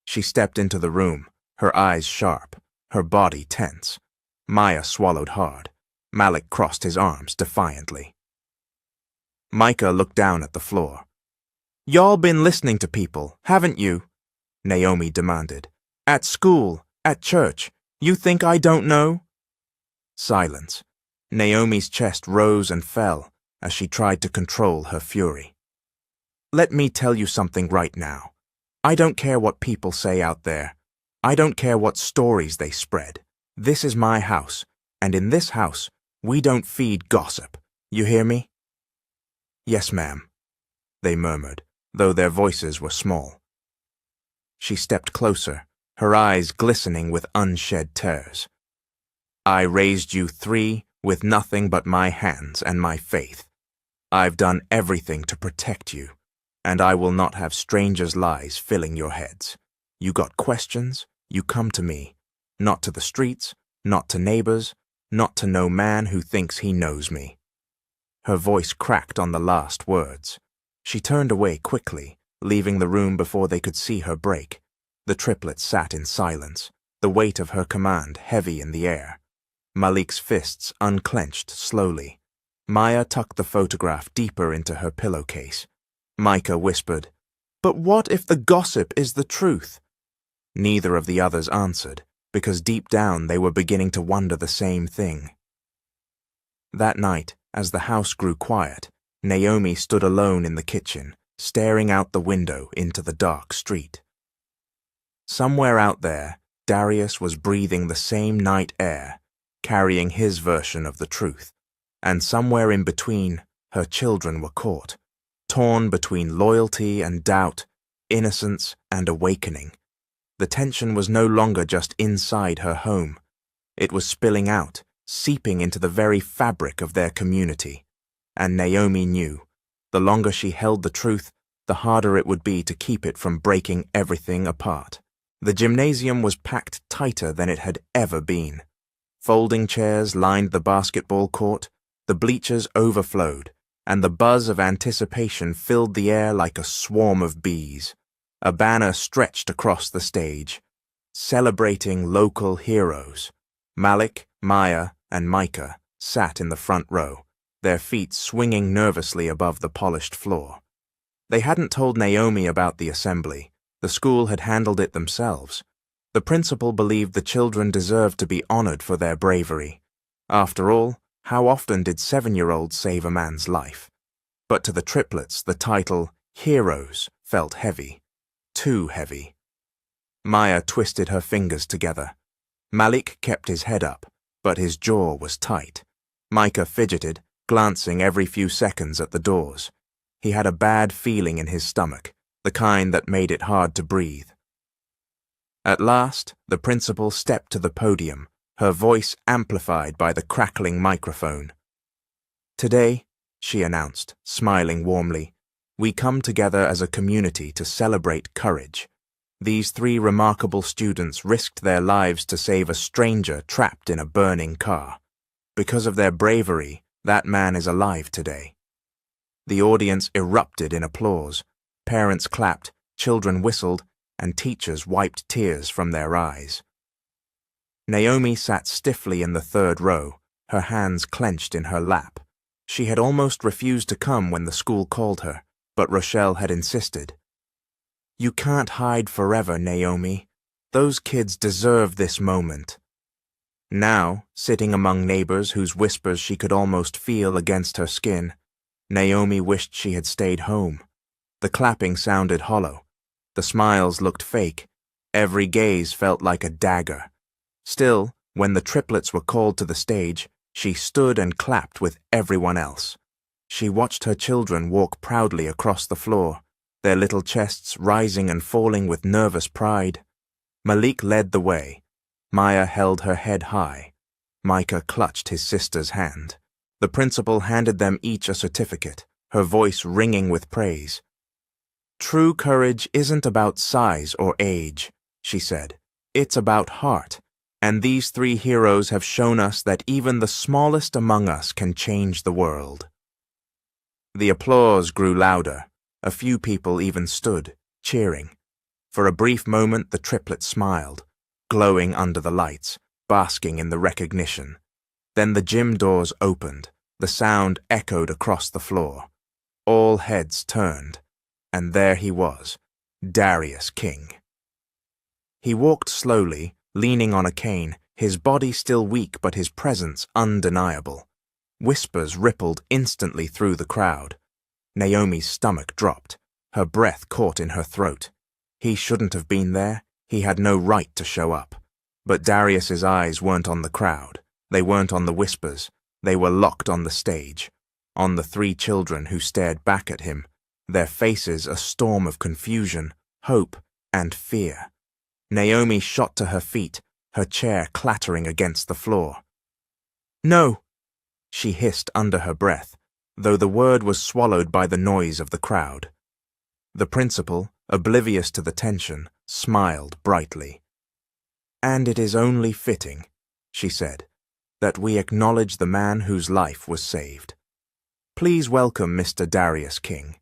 She stepped into the room, her eyes sharp, her body tense. Maya swallowed hard. Malik crossed his arms defiantly. Micah looked down at the floor. "Y'all been listening to people, haven't you?" Naomi demanded. "At school, at church. You think I don't know?" Silence. Naomi's chest rose and fell as she tried to control her fury. "Let me tell you something right now. I don't care what people say out there. I don't care what stories they spread. This is my house, and in this house, we don't feed gossip. You hear me?" "Yes, ma'am," they murmured, though their voices were small. She stepped closer, her eyes glistening with unshed tears. "I raised you three with nothing but my hands and my faith. I've done everything to protect you, and I will not have strangers' lies filling your heads. You got questions, you come to me, not to the streets, not to neighbors, not to no man who thinks he knows me." Her voice cracked on the last words. She turned away quickly, leaving the room before they could see her break. The triplets sat in silence, the weight of her command heavy in the air. Malik's fists unclenched slowly. Maya tucked the photograph deeper into her pillowcase. Micah whispered, "But what if the gossip is the truth?" Neither of the others answered, because deep down they were beginning to wonder the same thing. That night, as the house grew quiet, Naomi stood alone in the kitchen, staring out the window into the dark street. Somewhere out there, Darius was breathing the same night air, carrying his version of the truth, and somewhere in between, her children were caught, torn between loyalty and doubt, innocence and awakening. The tension was no longer just inside her home. It was spilling out, seeping into the very fabric of their community. And Naomi knew, the longer she held the truth, the harder it would be to keep it from breaking everything apart. The gymnasium was packed tighter than it had ever been. Folding chairs lined the basketball court, the bleachers overflowed, and the buzz of anticipation filled the air like a swarm of bees. A banner stretched across the stage, celebrating local heroes. Malik, Maya, and Micah sat in the front row, their feet swinging nervously above the polished floor. They hadn't told Naomi about the assembly. The school had handled it themselves. The principal believed the children deserved to be honored for their bravery. After all, how often did 7-year-olds save a man's life? But to the triplets, the title, Heroes, felt heavy. Too heavy. Maya twisted her fingers together. Malik kept his head up, but his jaw was tight. Micah fidgeted, glancing every few seconds at the doors. He had a bad feeling in his stomach, the kind that made it hard to breathe. At last, the principal stepped to the podium, her voice amplified by the crackling microphone. "Today," she announced, smiling warmly, "we come together as a community to celebrate courage. These 3 remarkable students risked their lives to save a stranger trapped in a burning car. Because of their bravery, that man is alive today." The audience erupted in applause. Parents clapped, children whistled, and teachers wiped tears from their eyes. Naomi sat stiffly in the 3rd row, her hands clenched in her lap. She had almost refused to come when the school called her, but Rochelle had insisted. "You can't hide forever, Naomi. Those kids deserve this moment." Now, sitting among neighbors whose whispers she could almost feel against her skin, Naomi wished she had stayed home. The clapping sounded hollow. The smiles looked fake. Every gaze felt like a dagger. Still, when the triplets were called to the stage, she stood and clapped with everyone else. She watched her children walk proudly across the floor, their little chests rising and falling with nervous pride. Malik led the way. Maya held her head high. Micah clutched his sister's hand. The principal handed them each a certificate, her voice ringing with praise. "True courage isn't about size or age," she said. "It's about heart, and these 3 heroes have shown us that even the smallest among us can change the world." The applause grew louder. A few people even stood, cheering. For a brief moment the triplets smiled, glowing under the lights, basking in the recognition. Then the gym doors opened. The sound echoed across the floor. All heads turned, and there he was, Darius King. He walked slowly, leaning on a cane, his body still weak but his presence undeniable. Whispers rippled instantly through the crowd. Naomi's stomach dropped. Her breath caught in her throat. He shouldn't have been there. He had no right to show up. But Darius's eyes weren't on the crowd. They weren't on the whispers. They were locked on the stage, on the 3 children who stared back at him, their faces a storm of confusion, hope, and fear. Naomi shot to her feet, her chair clattering against the floor. "No!" she hissed under her breath, though the word was swallowed by the noise of the crowd. The principal, oblivious to the tension, smiled brightly. "And it is only fitting," she said, "that we acknowledge the man whose life was saved. Please welcome Mr. Darius King."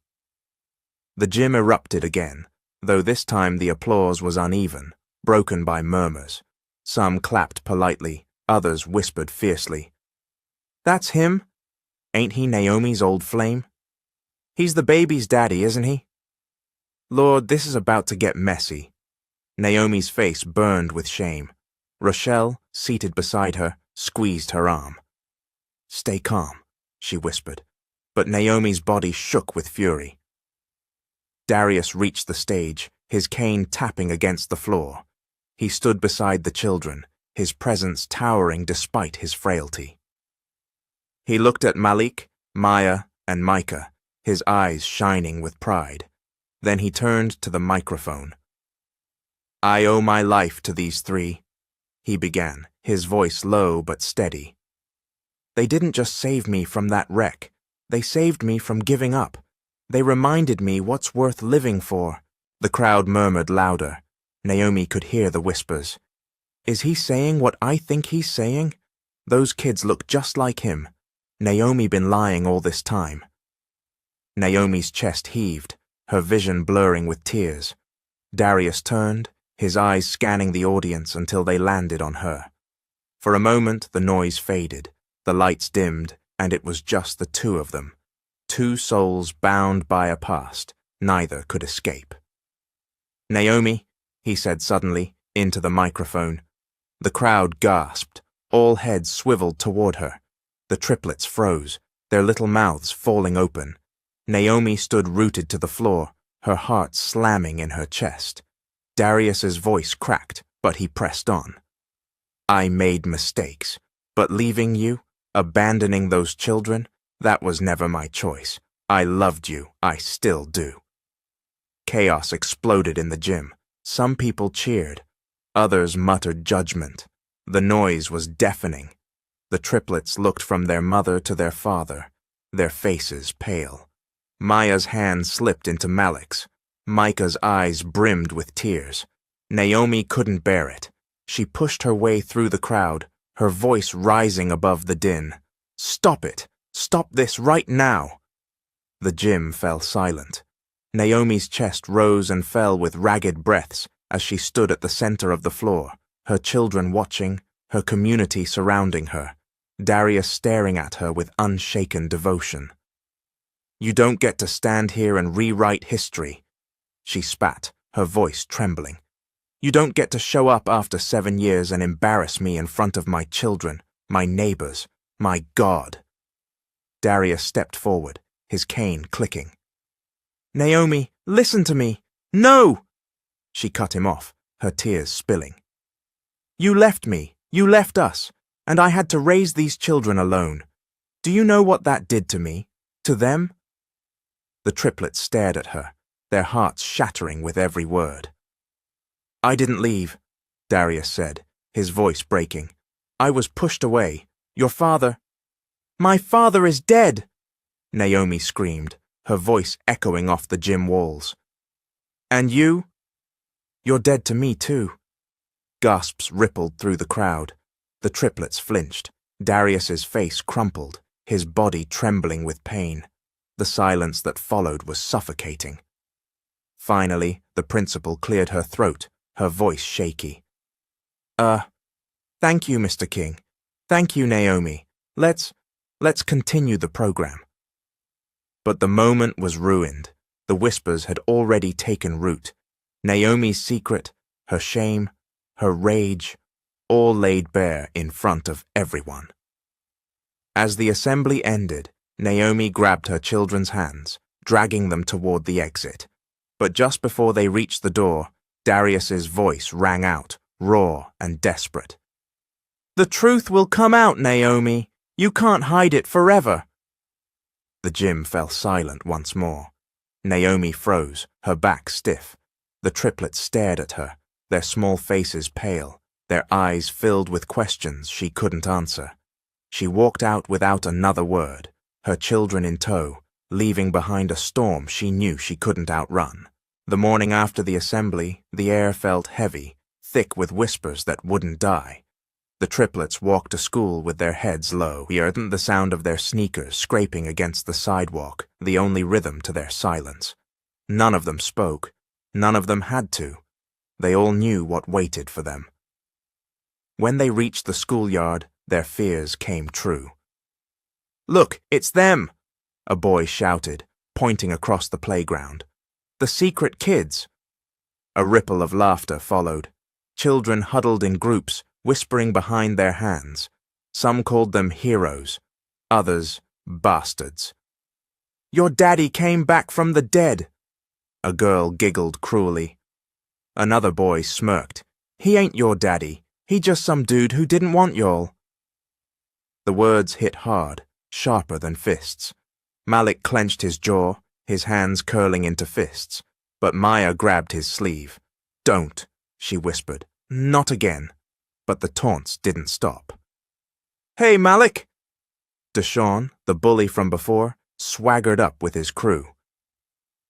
The gym erupted again, though this time the applause was uneven, broken by murmurs. Some clapped politely, others whispered fiercely. "That's him? Ain't he Naomi's old flame? He's the baby's daddy, isn't he? Lord, this is about to get messy." Naomi's face burned with shame. Rochelle, seated beside her, squeezed her arm. "Stay calm," she whispered, but Naomi's body shook with fury. Darius reached the stage, his cane tapping against the floor. He stood beside the children, his presence towering despite his frailty. He looked at Malik, Maya, and Micah, his eyes shining with pride. Then he turned to the microphone. "I owe my life to these 3, he began, his voice low but steady. "They didn't just save me from that wreck. They saved me from giving up. They reminded me what's worth living for. The crowd murmured louder. Naomi could hear the whispers. Is he saying what I think he's saying? Those kids look just like him. Naomi been lying all this time. Naomi's chest heaved, her vision blurring with tears. Darius turned, his eyes scanning the audience until they landed on her. For a moment, the noise faded, the lights dimmed, and it was just the two of them. Two souls bound by a past, neither could escape. Naomi, he said suddenly, into the microphone. The crowd gasped, all heads swiveled toward her. The triplets froze, their little mouths falling open. Naomi stood rooted to the floor, her heart slamming in her chest. Darius's voice cracked, but he pressed on. I made mistakes, but leaving you, abandoning those children, that was never my choice. I loved you, I still do. Chaos exploded in the gym. Some people cheered. Others muttered judgment. The noise was deafening. The triplets looked from their mother to their father, their faces pale. Maya's hand slipped into Malik's. Micah's eyes brimmed with tears. Naomi couldn't bear it. She pushed her way through the crowd, her voice rising above the din. Stop it! Stop this right now! The gym fell silent. Naomi's chest rose and fell with ragged breaths as she stood at the center of the floor, her children watching, her community surrounding her, Darius staring at her with unshaken devotion. You don't get to stand here and rewrite history. She spat, her voice trembling. You don't get to show up after 7 years and embarrass me in front of my children, my neighbors, my God. Darius stepped forward, his cane clicking. Naomi, listen to me. No! She cut him off, her tears spilling. You left me, you left us, and I had to raise these children alone. Do you know what that did to me? To them? The triplets stared at her, their hearts shattering with every word. I didn't leave, Darius said, his voice breaking. I was pushed away. Your father... My father is dead! Naomi screamed, her voice echoing off the gym walls. And you? You're dead to me too. Gasps rippled through the crowd. The triplets flinched. Darius's face crumpled, his body trembling with pain. The silence that followed was suffocating. Finally, the principal cleared her throat, her voice shaky. Thank you, Mr. King. Thank you, Naomi. Let's continue the program. But the moment was ruined. The whispers had already taken root. Naomi's secret, her shame, her rage, all laid bare in front of everyone. As the assembly ended, Naomi grabbed her children's hands, dragging them toward the exit. But just before they reached the door, Darius's voice rang out, raw and desperate. The truth will come out, Naomi. You can't hide it forever. The gym fell silent once more. Naomi froze, her back stiff. The triplets stared at her, their small faces pale, their eyes filled with questions she couldn't answer. She walked out without another word, her children in tow, leaving behind a storm she knew she couldn't outrun. The morning after the assembly, the air felt heavy, thick with whispers that wouldn't die. The triplets walked to school with their heads low. We heard the sound of their sneakers scraping against the sidewalk, the only rhythm to their silence. None of them spoke. None of them had to. They all knew what waited for them. When they reached the schoolyard, their fears came true. Look, it's them! A boy shouted, pointing across the playground. The secret kids! A ripple of laughter followed. Children huddled in groups, whispering behind their hands. Some called them heroes, others bastards. Your daddy came back from the dead. A girl giggled cruelly. Another boy smirked. He ain't your daddy. He just some dude who didn't want y'all. The words hit hard, sharper than fists. Malik clenched his jaw, his hands curling into fists. But Maya grabbed his sleeve. Don't, she whispered. Not again. But the taunts didn't stop. Hey, Malik! Deshaun, the bully from before, swaggered up with his crew.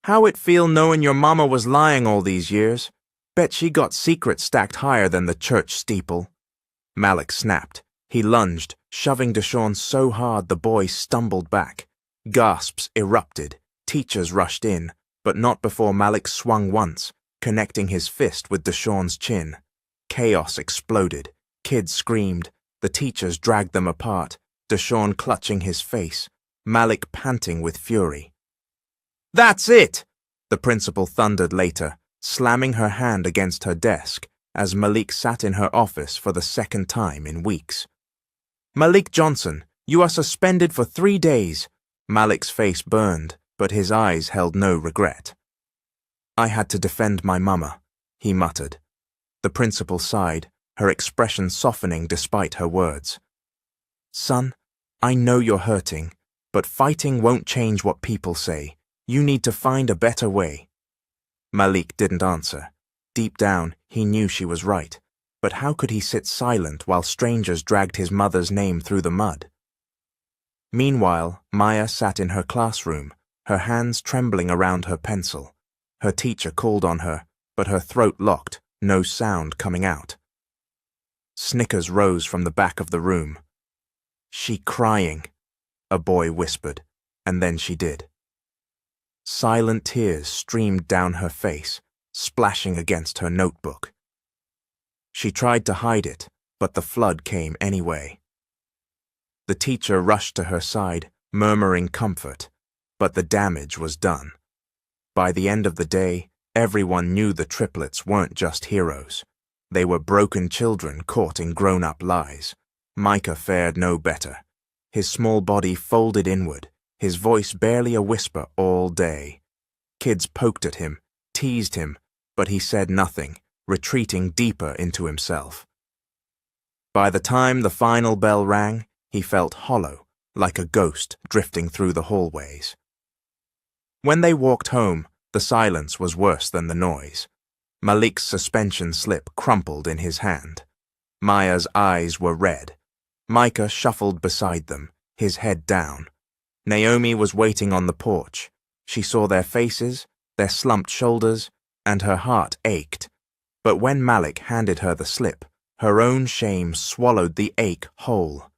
How it feel knowing your mama was lying all these years? Bet she got secrets stacked higher than the church steeple. Malik snapped. He lunged, shoving Deshaun so hard the boy stumbled back. Gasps erupted. Teachers rushed in, but not before Malik swung once, connecting his fist with Deshaun's chin. Chaos exploded. Kids screamed. The teachers dragged them apart, Deshaun clutching his face, Malik panting with fury. "That's it!" the principal thundered later, slamming her hand against her desk as Malik sat in her office for the second time in weeks. "Malik Johnson, you are suspended for 3 days." Malik's face burned, but his eyes held no regret. "I had to defend my mama," he muttered. The principal sighed, her expression softening despite her words. "Son, I know you're hurting, but fighting won't change what people say. You need to find a better way." Malik didn't answer. Deep down, he knew she was right, but how could he sit silent while strangers dragged his mother's name through the mud? Meanwhile, Maya sat in her classroom, her hands trembling around her pencil. Her teacher called on her, but her throat locked, no sound coming out. Snickers rose from the back of the room. "She crying," a boy whispered, and then she did. Silent tears streamed down her face, splashing against her notebook. She tried to hide it, but the flood came anyway. The teacher rushed to her side, murmuring comfort, but the damage was done. By the end of the day, everyone knew the triplets weren't just heroes. They were broken children caught in grown-up lies. Micah fared no better. His small body folded inward, his voice barely a whisper all day. Kids poked at him, teased him, but he said nothing, retreating deeper into himself. By the time the final bell rang, he felt hollow, like a ghost drifting through the hallways. When they walked home, the silence was worse than the noise. Malik's suspension slip crumpled in his hand. Maya's eyes were red. Micah shuffled beside them, his head down. Naomi was waiting on the porch. She saw their faces, their slumped shoulders, and her heart ached. But when Malik handed her the slip, her own shame swallowed the ache whole.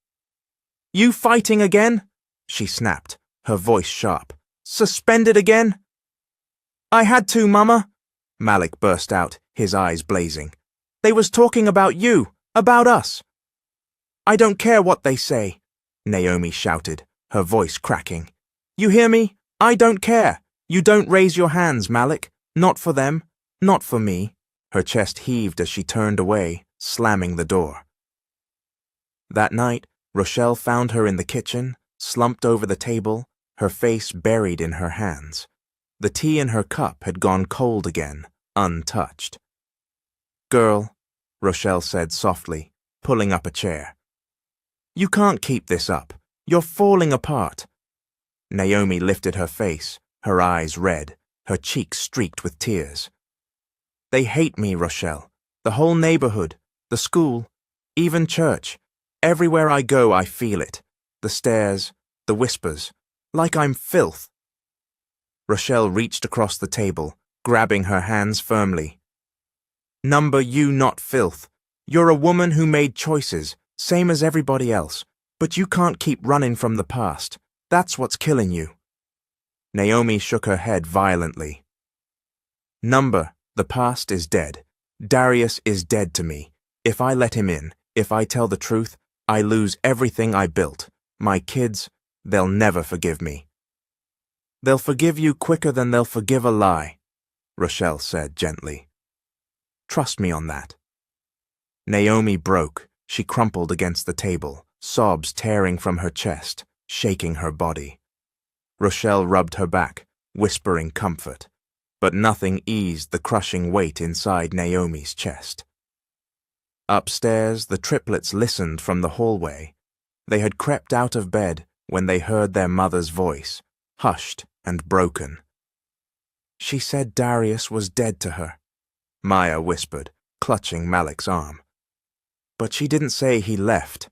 "You fighting again?" she snapped, her voice sharp. "Suspended again?" "I had to, Mama," Malik burst out, his eyes blazing. "They was talking about you, about us." "I don't care what they say," Naomi shouted, her voice cracking. "You hear me? I don't care. You don't raise your hands, Malik. Not for them, not for me." Her chest heaved as she turned away, slamming the door. That night, Rochelle found her in the kitchen, slumped over the table, her face buried in her hands. The tea in her cup had gone cold again, untouched. "Girl," Rochelle said softly, pulling up a chair. "You can't keep this up. You're falling apart." Naomi lifted her face, her eyes red, her cheeks streaked with tears. "They hate me, Rochelle. The whole neighborhood, the school, even church. Everywhere I go, I feel it. The stares, the whispers, like I'm filth." Rochelle reached across the table, grabbing her hands firmly. "Number you not filth. You're a woman who made choices, same as everybody else, but you can't keep running from the past. That's what's killing you." Naomi shook her head violently. "Number, the past is dead. Darius is dead to me. If I let him in, if I tell the truth, I lose everything I built. My kids, they'll never forgive me." "They'll forgive you quicker than they'll forgive a lie," Rochelle said gently. "Trust me on that." Naomi broke. She crumpled against the table, sobs tearing from her chest, shaking her body. Rochelle rubbed her back, whispering comfort, but nothing eased the crushing weight inside Naomi's chest. Upstairs, the triplets listened from the hallway. They had crept out of bed when they heard their mother's voice, hushed and broken. "She said Darius was dead to her," Maya whispered, clutching Malik's arm. "But she didn't say he left."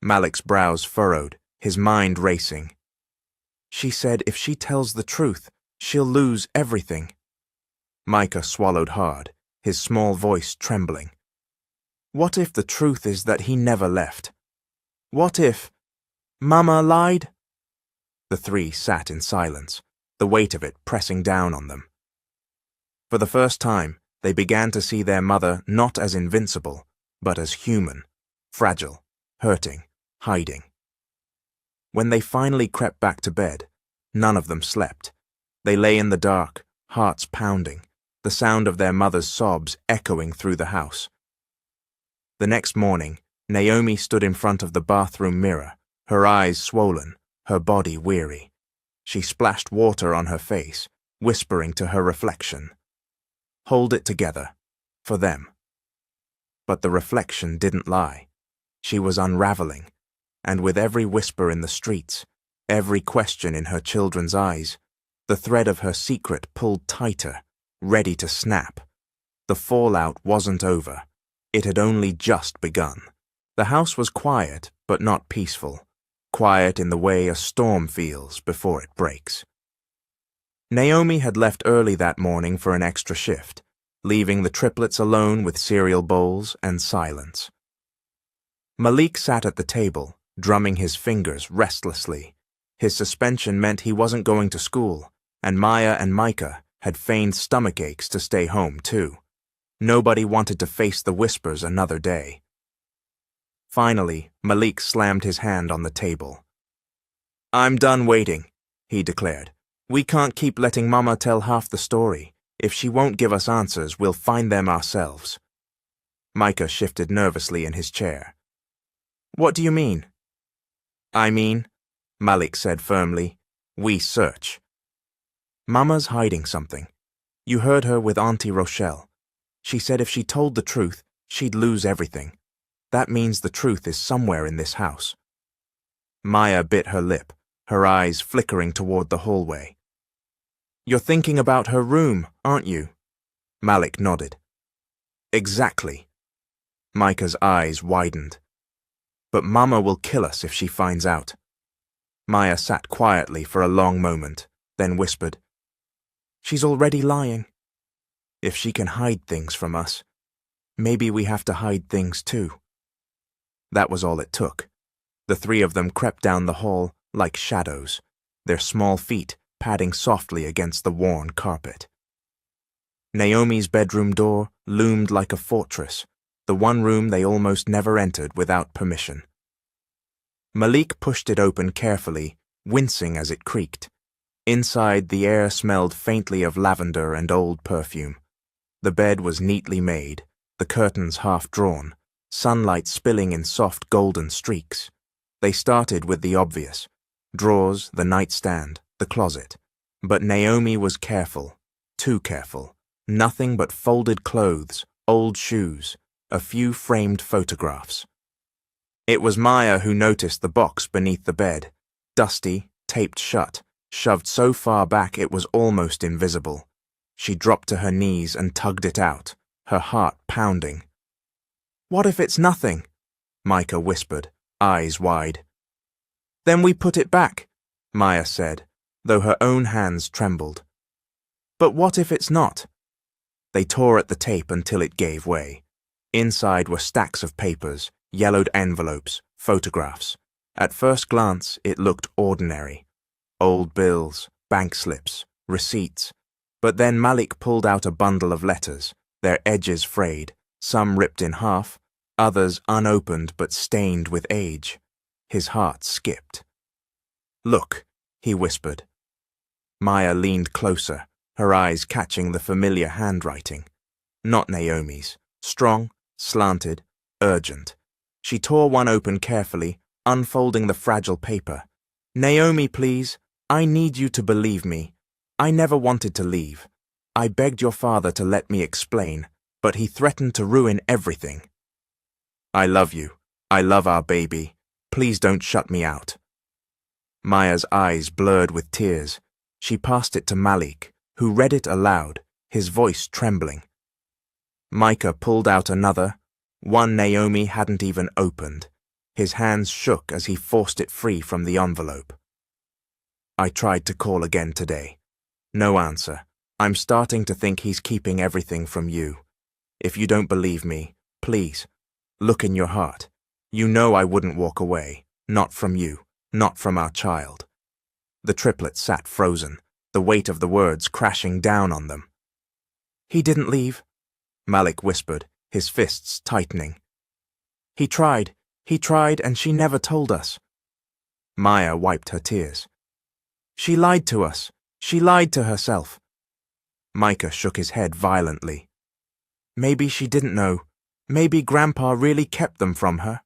Malik's brows furrowed, his mind racing. "She said if she tells the truth, She'll lose everything. Micah swallowed hard, his small voice trembling. What if the truth is that he never left? What if Mama lied? The three sat in silence, the weight of it pressing down on them. For the first time, they began to see their mother not as invincible, but as human, fragile, hurting, hiding. When they finally crept back to bed, none of them slept. They lay in the dark, hearts pounding, the sound of their mother's sobs echoing through the house. The next morning, Naomi stood in front of the bathroom mirror, her eyes swollen, her body weary. She splashed water on her face, whispering to her reflection, "Hold it together, for them." But the reflection didn't lie. She was unraveling, and with every whisper in the streets, every question in her children's eyes, the thread of her secret pulled tighter, ready to snap. The fallout wasn't over. It had only just begun. The house was quiet, but not peaceful. Quiet in the way a storm feels before it breaks. Naomi had left early that morning for an extra shift, leaving the triplets alone with cereal bowls and silence. Malik sat at the table, drumming his fingers restlessly. His suspension meant he wasn't going to school, and Maya and Micah had feigned stomach aches to stay home too. Nobody wanted to face the whispers another day. Finally, Malik slammed his hand on the table. "I'm done waiting," he declared. "We can't keep letting Mama tell half the story. If she won't give us answers, we'll find them ourselves." Micah shifted nervously in his chair. "What do you mean?" "I mean," Malik said firmly, "we search. Mama's hiding something. You heard her with Auntie Rochelle. She said if she told the truth, she'd lose everything. That means the truth is somewhere in this house." Maya bit her lip, her eyes flickering toward the hallway. "You're thinking about her room, aren't you?" Malik nodded. "Exactly." Micah's eyes widened. "But Mama will kill us if she finds out." Maya sat quietly for a long moment, then whispered, "She's already lying. If she can hide things from us, maybe we have to hide things too." That was all it took. The three of them crept down the hall like shadows, their small feet padding softly against the worn carpet. Naomi's bedroom door loomed like a fortress, the one room they almost never entered without permission. Malik pushed it open carefully, wincing as it creaked. Inside, the air smelled faintly of lavender and old perfume. The bed was neatly made, the curtains half drawn, sunlight spilling in soft golden streaks. They started with the obvious: drawers, the nightstand, the closet. But Naomi was careful, too careful. Nothing but folded clothes, old shoes, a few framed photographs. It was Maya who noticed the box beneath the bed, dusty, taped shut, shoved so far back it was almost invisible. She dropped to her knees and tugged it out, her heart pounding. "What if it's nothing?" Micah whispered, eyes wide. "Then we put it back," Maya said, though her own hands trembled. "But what if it's not?" They tore at the tape until it gave way. Inside were stacks of papers, yellowed envelopes, photographs. At first glance, it looked ordinary. Old bills, bank slips, receipts. But then Malik pulled out a bundle of letters, their edges frayed, some ripped in half, others unopened but stained with age. His heart skipped. "Look," he whispered. Maya leaned closer, her eyes catching the familiar handwriting. Not Naomi's. Strong, slanted, urgent. She tore one open carefully, unfolding the fragile paper. "Naomi, please. I need you to believe me. I never wanted to leave. I begged your father to let me explain, but he threatened to ruin everything. I love you. I love our baby. Please don't shut me out." Maya's eyes blurred with tears. She passed it to Malik, who read it aloud, his voice trembling. Micah pulled out another, one Naomi hadn't even opened. His hands shook as he forced it free from the envelope. "I tried to call again today. No answer. I'm starting to think he's keeping everything from you. If you don't believe me, please, look in your heart. You know I wouldn't walk away. Not from you. Not from our child. The triplets sat frozen, the weight of the words crashing down on them. He didn't leave, Malik whispered, his fists tightening. He tried, and she never told us. Maya wiped her tears. She lied to us. She lied to herself. Micah shook his head violently. Maybe she didn't know. Maybe Grandpa really kept them from her.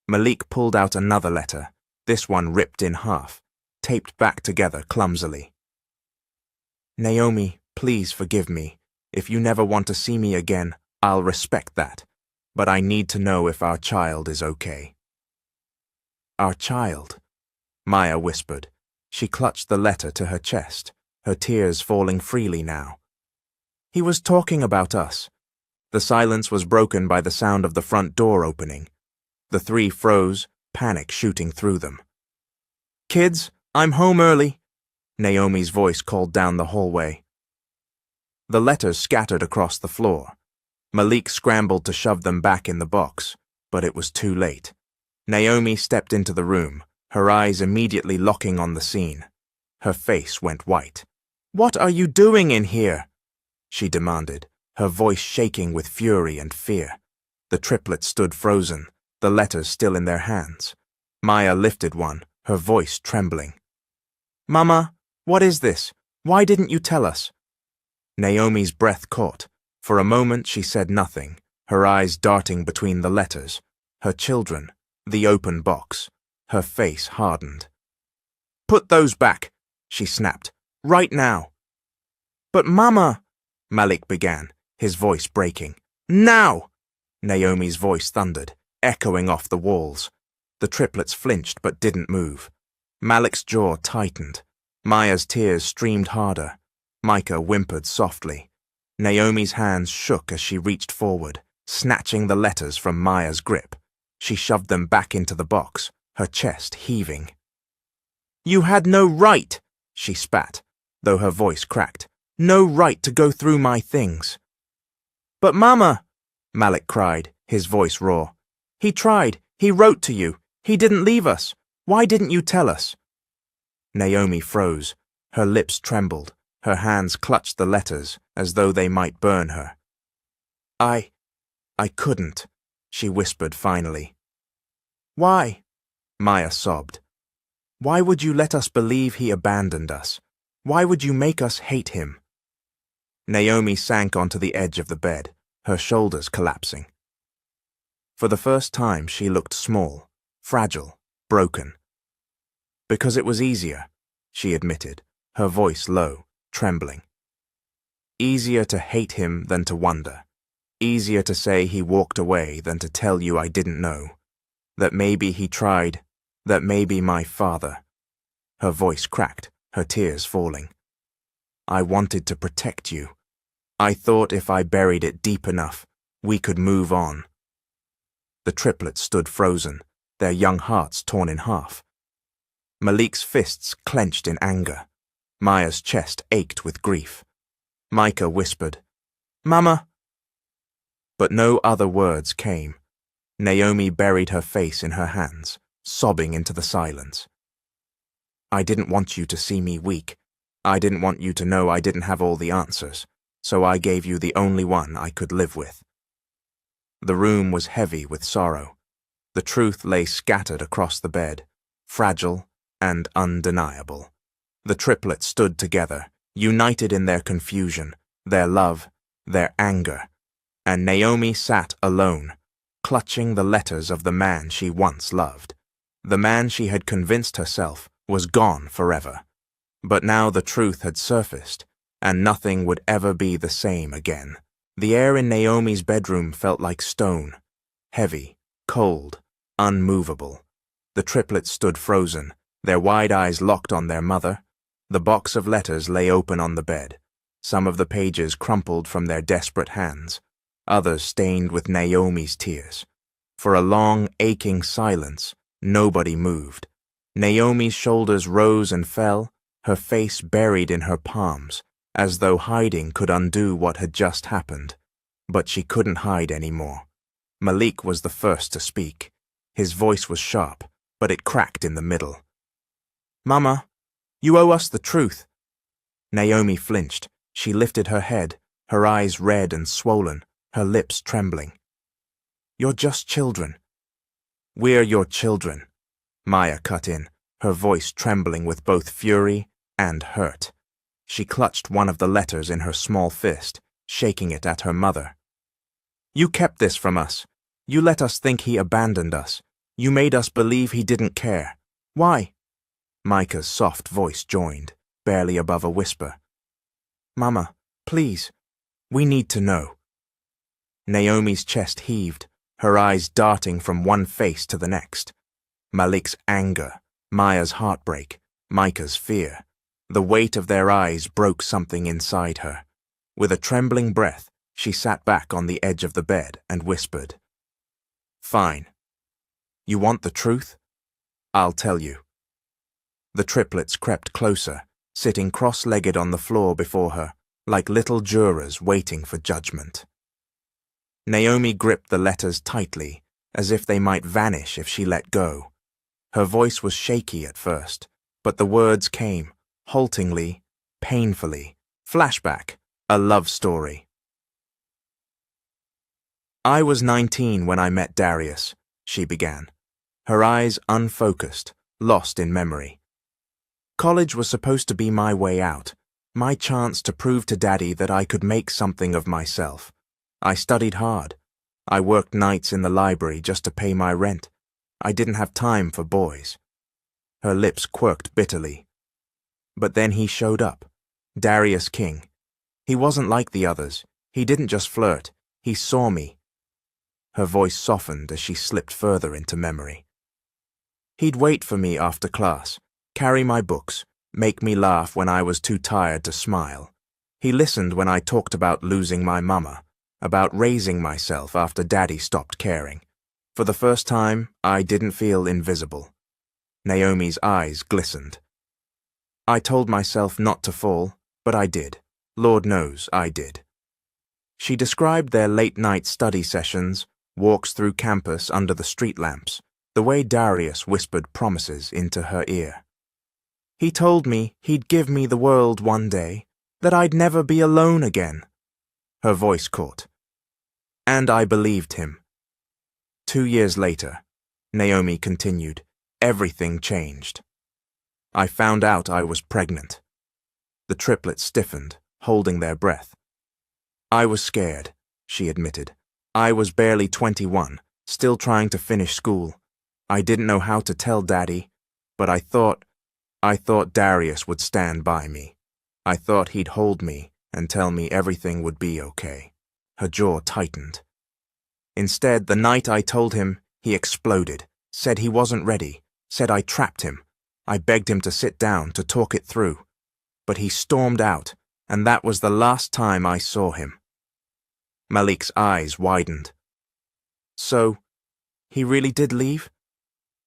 Malik pulled out another letter, this one ripped in half, taped back together clumsily. Naomi, please forgive me. If you never want to see me again, I'll respect that. But I need to know if our child is okay. Our child, Maya whispered. She clutched the letter to her chest, her tears falling freely now. He was talking about us. The silence was broken by the sound of the front door opening. The three froze, panic shooting through them. Kids, I'm home early, Naomi's voice called down the hallway. The letters scattered across the floor. Malik scrambled to shove them back in the box, but it was too late. Naomi stepped into the room, her eyes immediately locking on the scene. Her face went white. What are you doing in here? She demanded, her voice shaking with fury and fear. The triplets stood frozen, the letters still in their hands. Maya lifted one, her voice trembling. Mama, what is this? Why didn't you tell us? Naomi's breath caught. For a moment she said nothing, her eyes darting between the letters, her children, the open box. Her face hardened. Put those back, she snapped. Right now. But Mama, Malik began, his voice breaking. Now! Naomi's voice thundered, echoing off the walls. The triplets flinched but didn't move. Malik's jaw tightened. Maya's tears streamed harder. Micah whimpered softly. Naomi's hands shook as she reached forward, snatching the letters from Maya's grip. She shoved them back into the box, her chest heaving. You had no right, she spat, though her voice cracked. No right to go through my things. But Mama, Malik cried, his voice raw. He tried. He wrote to you. He didn't leave us. Why didn't you tell us? Naomi froze. Her lips trembled. Her hands clutched the letters as though they might burn her. I couldn't, she whispered finally. Why? Maya sobbed. Why would you let us believe he abandoned us? Why would you make us hate him? Naomi sank onto the edge of the bed, her shoulders collapsing. For the first time she looked small, fragile, broken. Because it was easier, she admitted, her voice low, trembling. Easier to hate him than to wonder. Easier to say he walked away than to tell you I didn't know. That maybe he tried, that maybe my father. Her voice cracked, her tears falling. I wanted to protect you. I thought if I buried it deep enough, we could move on. The triplets stood frozen, their young hearts torn in half. Malik's fists clenched in anger. Maya's chest ached with grief. Micah whispered, Mama. But no other words came. Naomi buried her face in her hands, sobbing into the silence. I didn't want you to see me weak. I didn't want you to know I didn't have all the answers, so I gave you the only one I could live with. The room was heavy with sorrow. The truth lay scattered across the bed, fragile and undeniable. The triplets stood together, united in their confusion, their love, their anger, and Naomi sat alone, clutching the letters of the man she once loved. The man she had convinced herself was gone forever. But now the truth had surfaced, and nothing would ever be the same again. The air in Naomi's bedroom felt like stone, heavy, cold, unmovable. The triplets stood frozen, their wide eyes locked on their mother. The box of letters lay open on the bed, some of the pages crumpled from their desperate hands, others stained with Naomi's tears. For a long, aching silence, nobody moved. Naomi's shoulders rose and fell, her face buried in her palms, as though hiding could undo what had just happened. But she couldn't hide anymore. Malik was the first to speak. His voice was sharp, but it cracked in the middle. "Mama, you owe us the truth." Naomi flinched. She lifted her head, her eyes red and swollen, her lips trembling. "You're just children." "We're your children," Maya cut in, her voice trembling with both fury and hurt. She clutched one of the letters in her small fist, shaking it at her mother. "You kept this from us. You let us think he abandoned us. You made us believe he didn't care. Why?" Micah's soft voice joined, barely above a whisper. "Mama, please, we need to know." Naomi's chest heaved, her eyes darting from one face to the next. Malik's anger, Maya's heartbreak, Micah's fear. The weight of their eyes broke something inside her. With a trembling breath, she sat back on the edge of the bed and whispered, "Fine. You want the truth? I'll tell you." The triplets crept closer, sitting cross-legged on the floor before her, like little jurors waiting for judgment. Naomi gripped the letters tightly, as if they might vanish if she let go. Her voice was shaky at first, but the words came, haltingly, painfully. Flashback, a love story. "I was 19 when I met Darius," she began, her eyes unfocused, lost in memory. "College was supposed to be my way out, my chance to prove to Daddy that I could make something of myself. I studied hard. I worked nights in the library just to pay my rent. I didn't have time for boys." Her lips quirked bitterly. But then he showed up, Darius King. He wasn't like the others. He didn't just flirt. He saw me. Her voice softened as she slipped further into memory. "He'd wait for me after class, carry my books, make me laugh when I was too tired to smile. He listened when I talked about losing my mama, about raising myself after Daddy stopped caring. For the first time, I didn't feel invisible." Naomi's eyes glistened. "I told myself not to fall, but I did. Lord knows I did." She described their late-night study sessions, walks through campus under the street lamps, the way Darius whispered promises into her ear. "He told me he'd give me the world one day, that I'd never be alone again." Her voice caught. "And I believed him." 2 years later, Naomi continued, everything changed. "I found out I was pregnant." The triplets stiffened, holding their breath. "I was scared," she admitted. "I was barely 21, still trying to finish school. I didn't know how to tell Daddy, but I thought Darius would stand by me. I thought he'd hold me and tell me everything would be okay." Her jaw tightened. "Instead, the night I told him, he exploded, said he wasn't ready, said I trapped him. I begged him to sit down, to talk it through. But he stormed out, and that was the last time I saw him." Malik's eyes widened. "So, he really did leave?"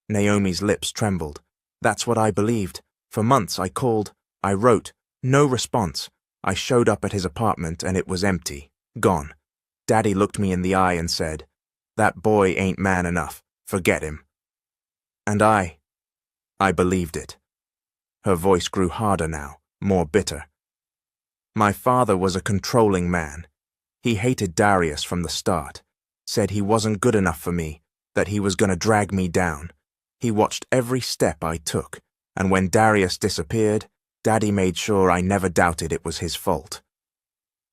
Naomi's lips trembled. "That's what I believed. For months I called, I wrote, no response. I showed up at his apartment and it was empty, gone. Daddy looked me in the eye and said, 'That boy ain't man enough, forget him.' And I believed it." Her voice grew harder now, more bitter. "My father was a controlling man. He hated Darius from the start, said he wasn't good enough for me, that he was going to drag me down. He watched every step I took, and when Darius disappeared, Daddy made sure I never doubted it was his fault.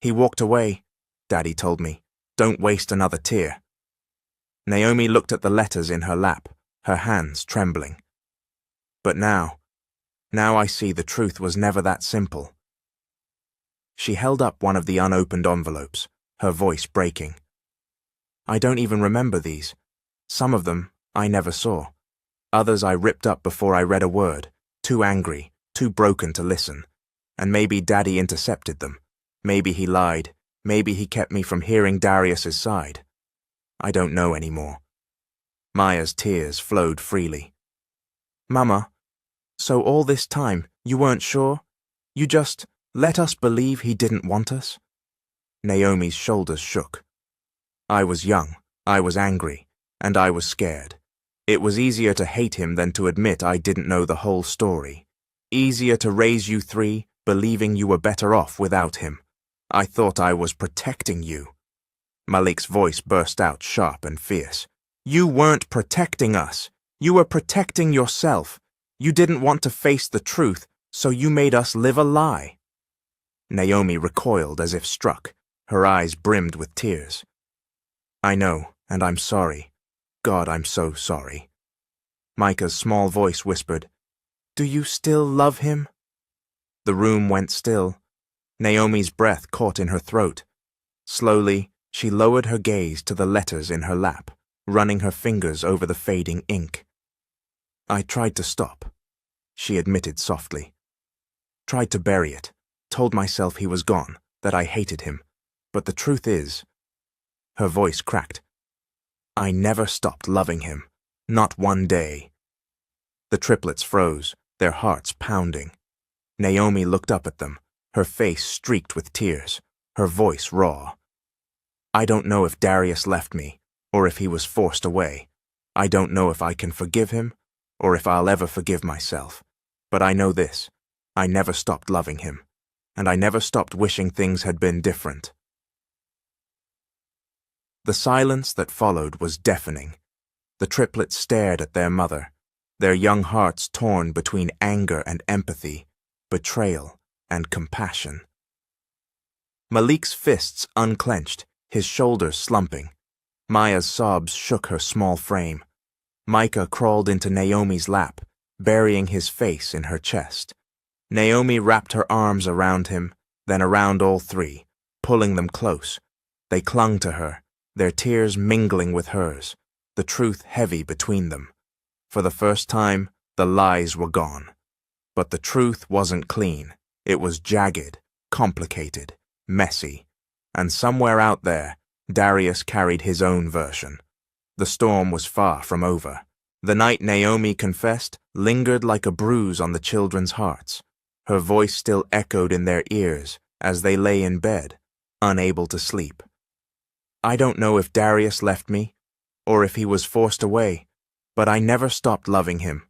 He walked away, Daddy told me. Don't waste another tear." Naomi looked at the letters in her lap, her hands trembling. "But now I see the truth was never that simple." She held up one of the unopened envelopes, her voice breaking. "I don't even remember these. Some of them I never saw. Others I ripped up before I read a word, too angry, too broken to listen. And maybe Daddy intercepted them. Maybe he lied. Maybe he kept me from hearing Darius's side. I don't know anymore." Maya's tears flowed freely. "Mama, So all this time, you weren't sure? You just let us believe he didn't want us? Naomi's shoulders shook. I was young, I was angry, and I was scared. It was easier to hate him than to admit I didn't know the whole story. Easier to raise you three, believing you were better off without him. I thought I was protecting you. Malik's voice burst out sharp and fierce. You weren't protecting us. You were protecting yourself. You didn't want to face the truth, so you made us live a lie. Naomi recoiled as if struck. Her eyes brimmed with tears. I know, and I'm sorry. God, I'm so sorry. Micah's small voice whispered, Do you still love him? The room went still. Naomi's breath caught in her throat. Slowly, she lowered her gaze to the letters in her lap, running her fingers over the fading ink. I tried to stop, she admitted softly. Tried to bury it, told myself he was gone, that I hated him. But the truth is, her voice cracked, I never stopped loving him, not one day. The triplets froze, their hearts pounding. Naomi looked up at them, her face streaked with tears, her voice raw. I don't know if Darius left me, or if he was forced away. I don't know if I can forgive him, or if I'll ever forgive myself. But I know this, I never stopped loving him, and I never stopped wishing things had been different. The silence that followed was deafening. The triplets stared at their mother, their young hearts torn between anger and empathy, betrayal and compassion. Malik's fists unclenched, his shoulders slumping. Maya's sobs shook her small frame. Micah crawled into Naomi's lap, burying his face in her chest. Naomi wrapped her arms around him, then around all three, pulling them close. They clung to her, their tears mingling with hers, the truth heavy between them. For the first time, the lies were gone. But the truth wasn't clean. It was jagged, complicated, messy. And somewhere out there, Darius carried his own version. The storm was far from over. The night Naomi confessed lingered like a bruise on the children's hearts. Her voice still echoed in their ears as they lay in bed, unable to sleep. I don't know if Darius left me, or if he was forced away, but I never stopped loving him.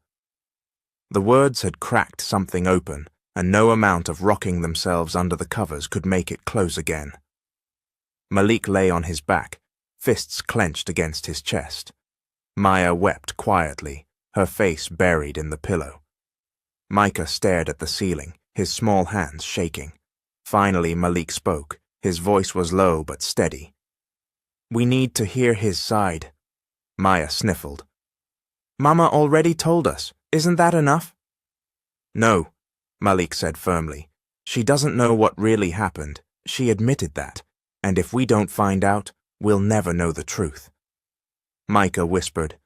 The words had cracked something open, and no amount of rocking themselves under the covers could make it close again. Malik lay on his back, fists clenched against his chest. Maya wept quietly, her face buried in the pillow. Micah stared at the ceiling, his small hands shaking. Finally, Malik spoke. His voice was low but steady. We need to hear his side. Maya sniffled. Mama already told us. Isn't that enough? No, Malik said firmly. She doesn't know what really happened. She admitted that. And if we don't find out, we'll never know the truth. Micah whispered,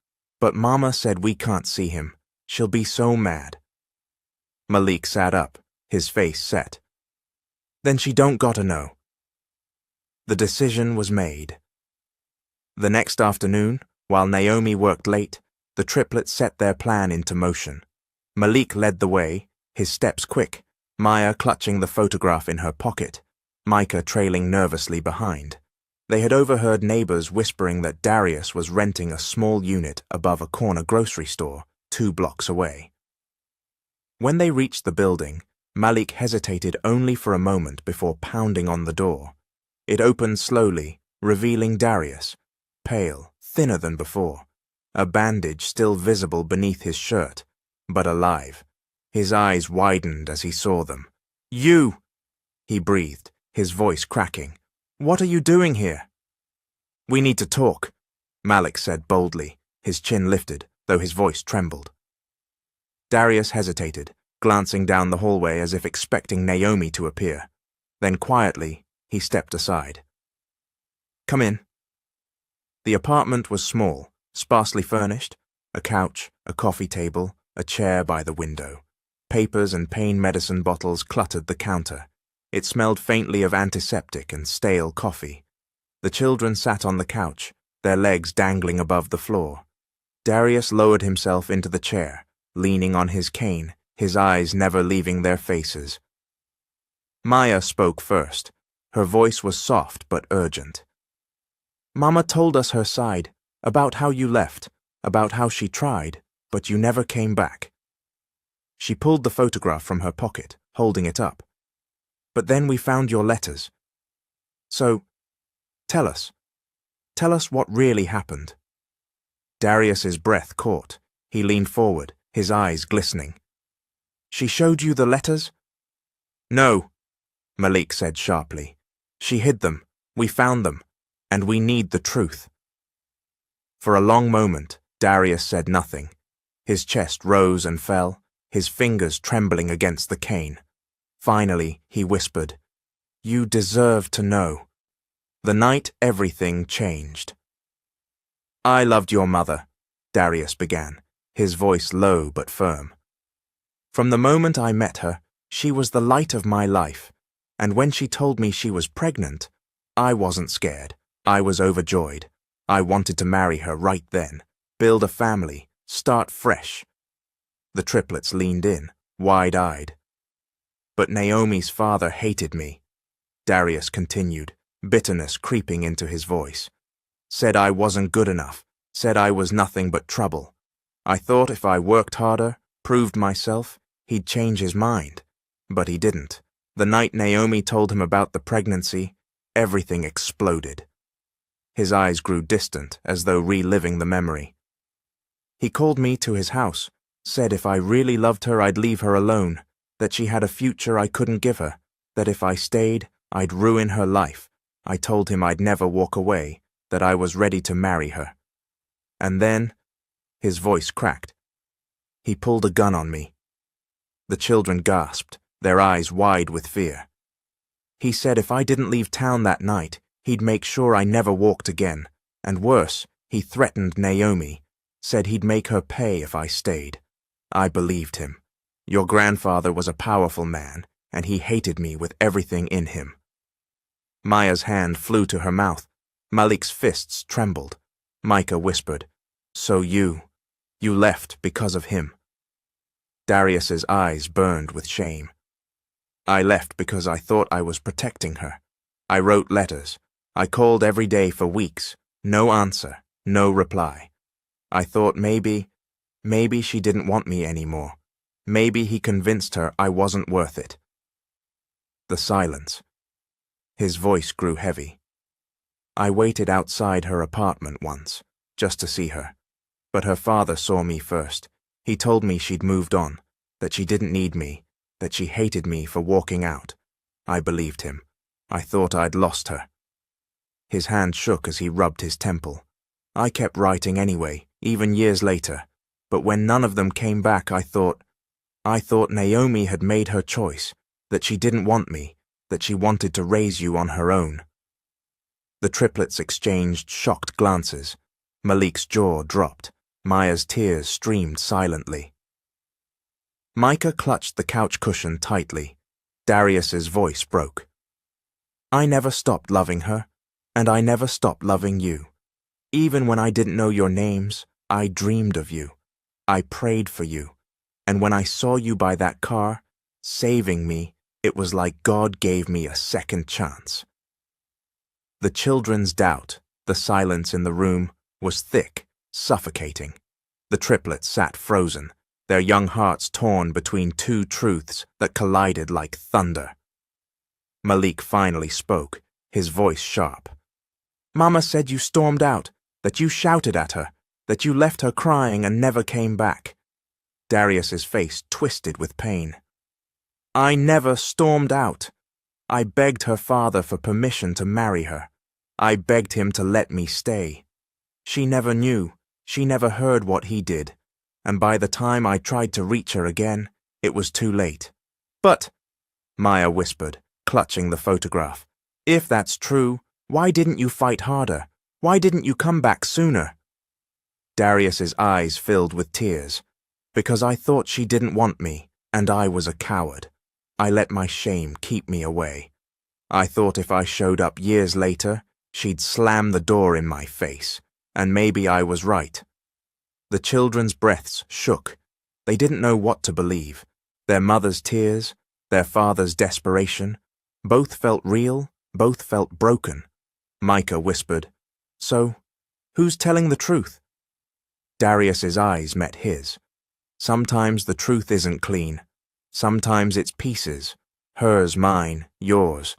But Mama said we can't see him. She'll be so mad. Malik sat up, his face set. Then she don't gotta know. The decision was made. The next afternoon, while Naomi worked late, the triplets set their plan into motion. Malik led the way, his steps quick, Maya clutching the photograph in her pocket, Micah trailing nervously behind. They had overheard neighbors whispering that Darius was renting a small unit above a corner grocery store 2 blocks away. When they reached the building, Malik hesitated only for a moment before pounding on the door. It opened slowly, revealing Darius, pale, thinner than before, a bandage still visible beneath his shirt, but alive. His eyes widened as he saw them. You! He breathed, his voice cracking. What are you doing here? We need to talk, Malik said boldly, his chin lifted, though his voice trembled. Darius hesitated, glancing down the hallway as if expecting Naomi to appear. Then quietly, he stepped aside. Come in. The apartment was small, sparsely furnished, a couch, a coffee table, a chair by the window. Papers and pain medicine bottles cluttered the counter. It smelled faintly of antiseptic and stale coffee. The children sat on the couch, their legs dangling above the floor. Darius lowered himself into the chair, leaning on his cane, his eyes never leaving their faces. Maya spoke first. Her voice was soft but urgent. Mama told us her side, about how you left, about how she tried, but you never came back. She pulled the photograph from her pocket, holding it up. But then we found your letters. So, tell us what really happened. Darius's breath caught. He leaned forward, his eyes glistening. She showed you the letters? No, Malik said sharply. She hid them. We found them. And we need the truth. For a long moment, Darius said nothing. His chest rose and fell, his fingers trembling against the cane. Finally, he whispered, "You deserve to know." The night everything changed. I loved your mother, Darius began, his voice low but firm. From the moment I met her, she was the light of my life, and when she told me she was pregnant, I wasn't scared. I was overjoyed. I wanted to marry her right then, build a family, start fresh. The triplets leaned in, wide-eyed. But Naomi's father hated me, Darius continued, bitterness creeping into his voice. Said I wasn't good enough, said I was nothing but trouble. I thought if I worked harder, proved myself, he'd change his mind. But he didn't. The night Naomi told him about the pregnancy, everything exploded. His eyes grew distant, as though reliving the memory. He called me to his house, said if I really loved her I'd leave her alone, that she had a future I couldn't give her, that if I stayed, I'd ruin her life. I told him I'd never walk away, that I was ready to marry her. And then, his voice cracked. He pulled a gun on me. The children gasped, their eyes wide with fear. He said if I didn't leave town that night, he'd make sure I never walked again, and worse, he threatened Naomi, said he'd make her pay if I stayed. I believed him. Your grandfather was a powerful man, and he hated me with everything in him. Maya's hand flew to her mouth. Malik's fists trembled. Micah whispered, "So you left because of him." Darius's eyes burned with shame. I left because I thought I was protecting her. I wrote letters. I called every day for weeks. No answer, no reply. I thought maybe she didn't want me anymore. Maybe he convinced her I wasn't worth it. The silence. His voice grew heavy. I waited outside her apartment once, just to see her. But her father saw me first. He told me she'd moved on, that she didn't need me, that she hated me for walking out. I believed him. I thought I'd lost her. His hand shook as he rubbed his temple. I kept writing anyway, even years later. But when none of them came back, I thought Naomi had made her choice, that she didn't want me, that she wanted to raise you on her own. The triplets exchanged shocked glances. Malik's jaw dropped. Maya's tears streamed silently. Micah clutched the couch cushion tightly. Darius's voice broke. I never stopped loving her, and I never stopped loving you. Even when I didn't know your names, I dreamed of you. I prayed for you. And when I saw you by that car, saving me, it was like God gave me a second chance. The children's doubt, the silence in the room, was thick, suffocating. The triplets sat frozen, their young hearts torn between two truths that collided like thunder. Malik finally spoke, his voice sharp. Mama said you stormed out, that you shouted at her, that you left her crying and never came back. Darius's face twisted with pain. I never stormed out. I begged her father for permission to marry her. I begged him to let me stay. She never knew. She never heard what he did. And by the time I tried to reach her again, it was too late. But, Maya whispered, clutching the photograph, if that's true, why didn't you fight harder? Why didn't you come back sooner? Darius's eyes filled with tears. Because I thought she didn't want me, and I was a coward. I let my shame keep me away. I thought if I showed up years later, she'd slam the door in my face, and maybe I was right. The children's breaths shook. They didn't know what to believe. Their mother's tears, their father's desperation, both felt real, both felt broken. Micah whispered, "So, who's telling the truth?" Darius's eyes met his. Sometimes the truth isn't clean. Sometimes it's pieces, hers, mine, yours.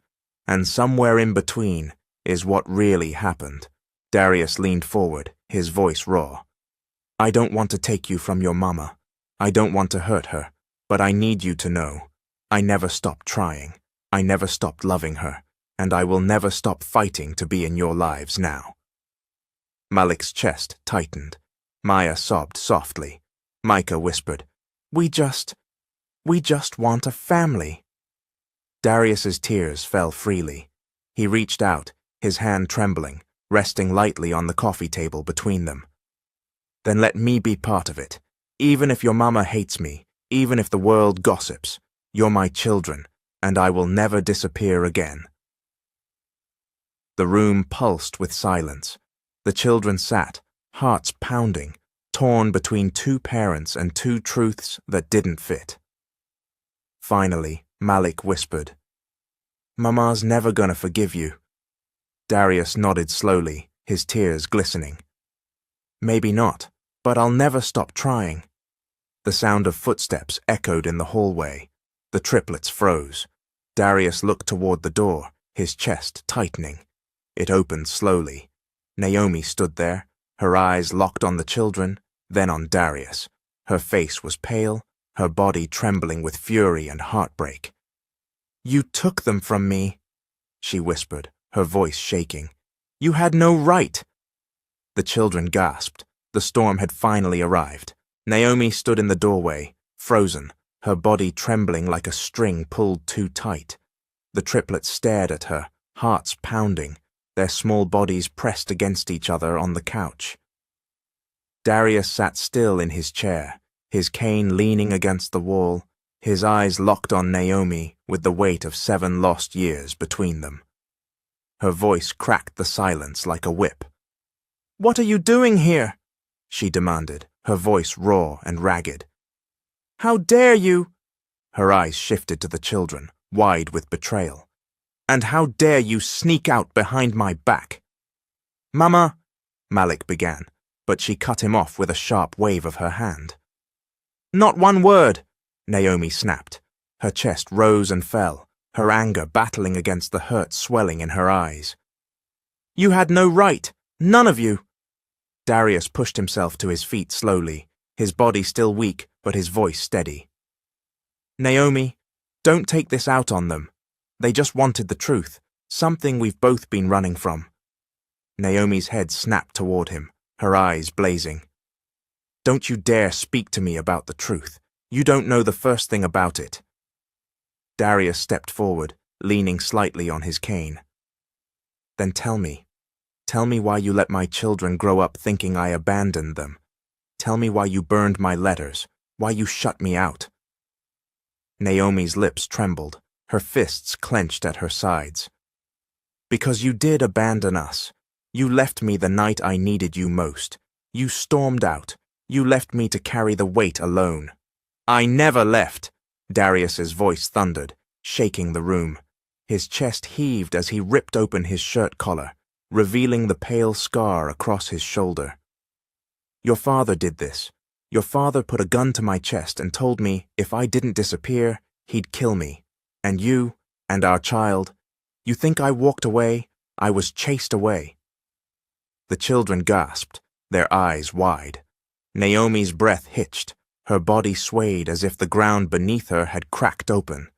And somewhere in between is what really happened. Darius leaned forward, his voice raw. "I don't want to take you from your mama. I don't want to hurt her. But I need you to know. I never stopped trying. I never stopped loving her. And I will never stop fighting to be in your lives now." Malik's chest tightened. Maya sobbed softly. Micah whispered, We just want a family." Darius's tears fell freely. He reached out, his hand trembling, resting lightly on the coffee table between them. "Then let me be part of it. Even if your mama hates me, even if the world gossips, you're my children, and I will never disappear again." The room pulsed with silence. The children sat, hearts pounding, torn between two parents and two truths that didn't fit. Finally, Malik whispered, "Mama's never gonna forgive you." Darius nodded slowly, his tears glistening. "Maybe not, but I'll never stop trying." The sound of footsteps echoed in the hallway. The triplets froze. Darius looked toward the door, his chest tightening. It opened slowly. Naomi stood there, her eyes locked on the children, then on Darius. Her face was pale, her body trembling with fury and heartbreak. "You took them from me," she whispered, her voice shaking. "You had no right." The children gasped. The storm had finally arrived. Naomi stood in the doorway, frozen, her body trembling like a string pulled too tight. The triplets stared at her, hearts pounding, their small bodies pressed against each other on the couch. Darius sat still in his chair, his cane leaning against the wall, his eyes locked on Naomi with the weight of 7 lost years between them. Her voice cracked the silence like a whip. "What are you doing here?" she demanded, her voice raw and ragged. "How dare you?" Her eyes shifted to the children, wide with betrayal. "And how dare you sneak out behind my back?" "Mama," Malik began, but she cut him off with a sharp wave of her hand. "Not one word," Naomi snapped. Her chest rose and fell, her anger battling against the hurt swelling in her eyes. "You had no right, none of you." Darius pushed himself to his feet slowly, his body still weak but his voice steady. "Naomi, don't take this out on them. They just wanted the truth, something we've both been running from." Naomi's head snapped toward him, her eyes blazing. "Don't you dare speak to me about the truth. You don't know the first thing about it." Darius stepped forward, leaning slightly on his cane. "Then tell me why you let my children grow up thinking I abandoned them. Tell me why you burned my letters, why you shut me out." Naomi's lips trembled, her fists clenched at her sides. "Because you did abandon us. You left me the night I needed you most. You stormed out. You left me to carry the weight alone." "I never left," Darius's voice thundered, shaking the room. His chest heaved as he ripped open his shirt collar, revealing the pale scar across his shoulder. "Your father did this. Your father put a gun to my chest and told me if I didn't disappear, he'd kill me. And you, and our child. You think I walked away? I was chased away." The children gasped, their eyes wide. Naomi's breath hitched, her body swayed as if the ground beneath her had cracked open.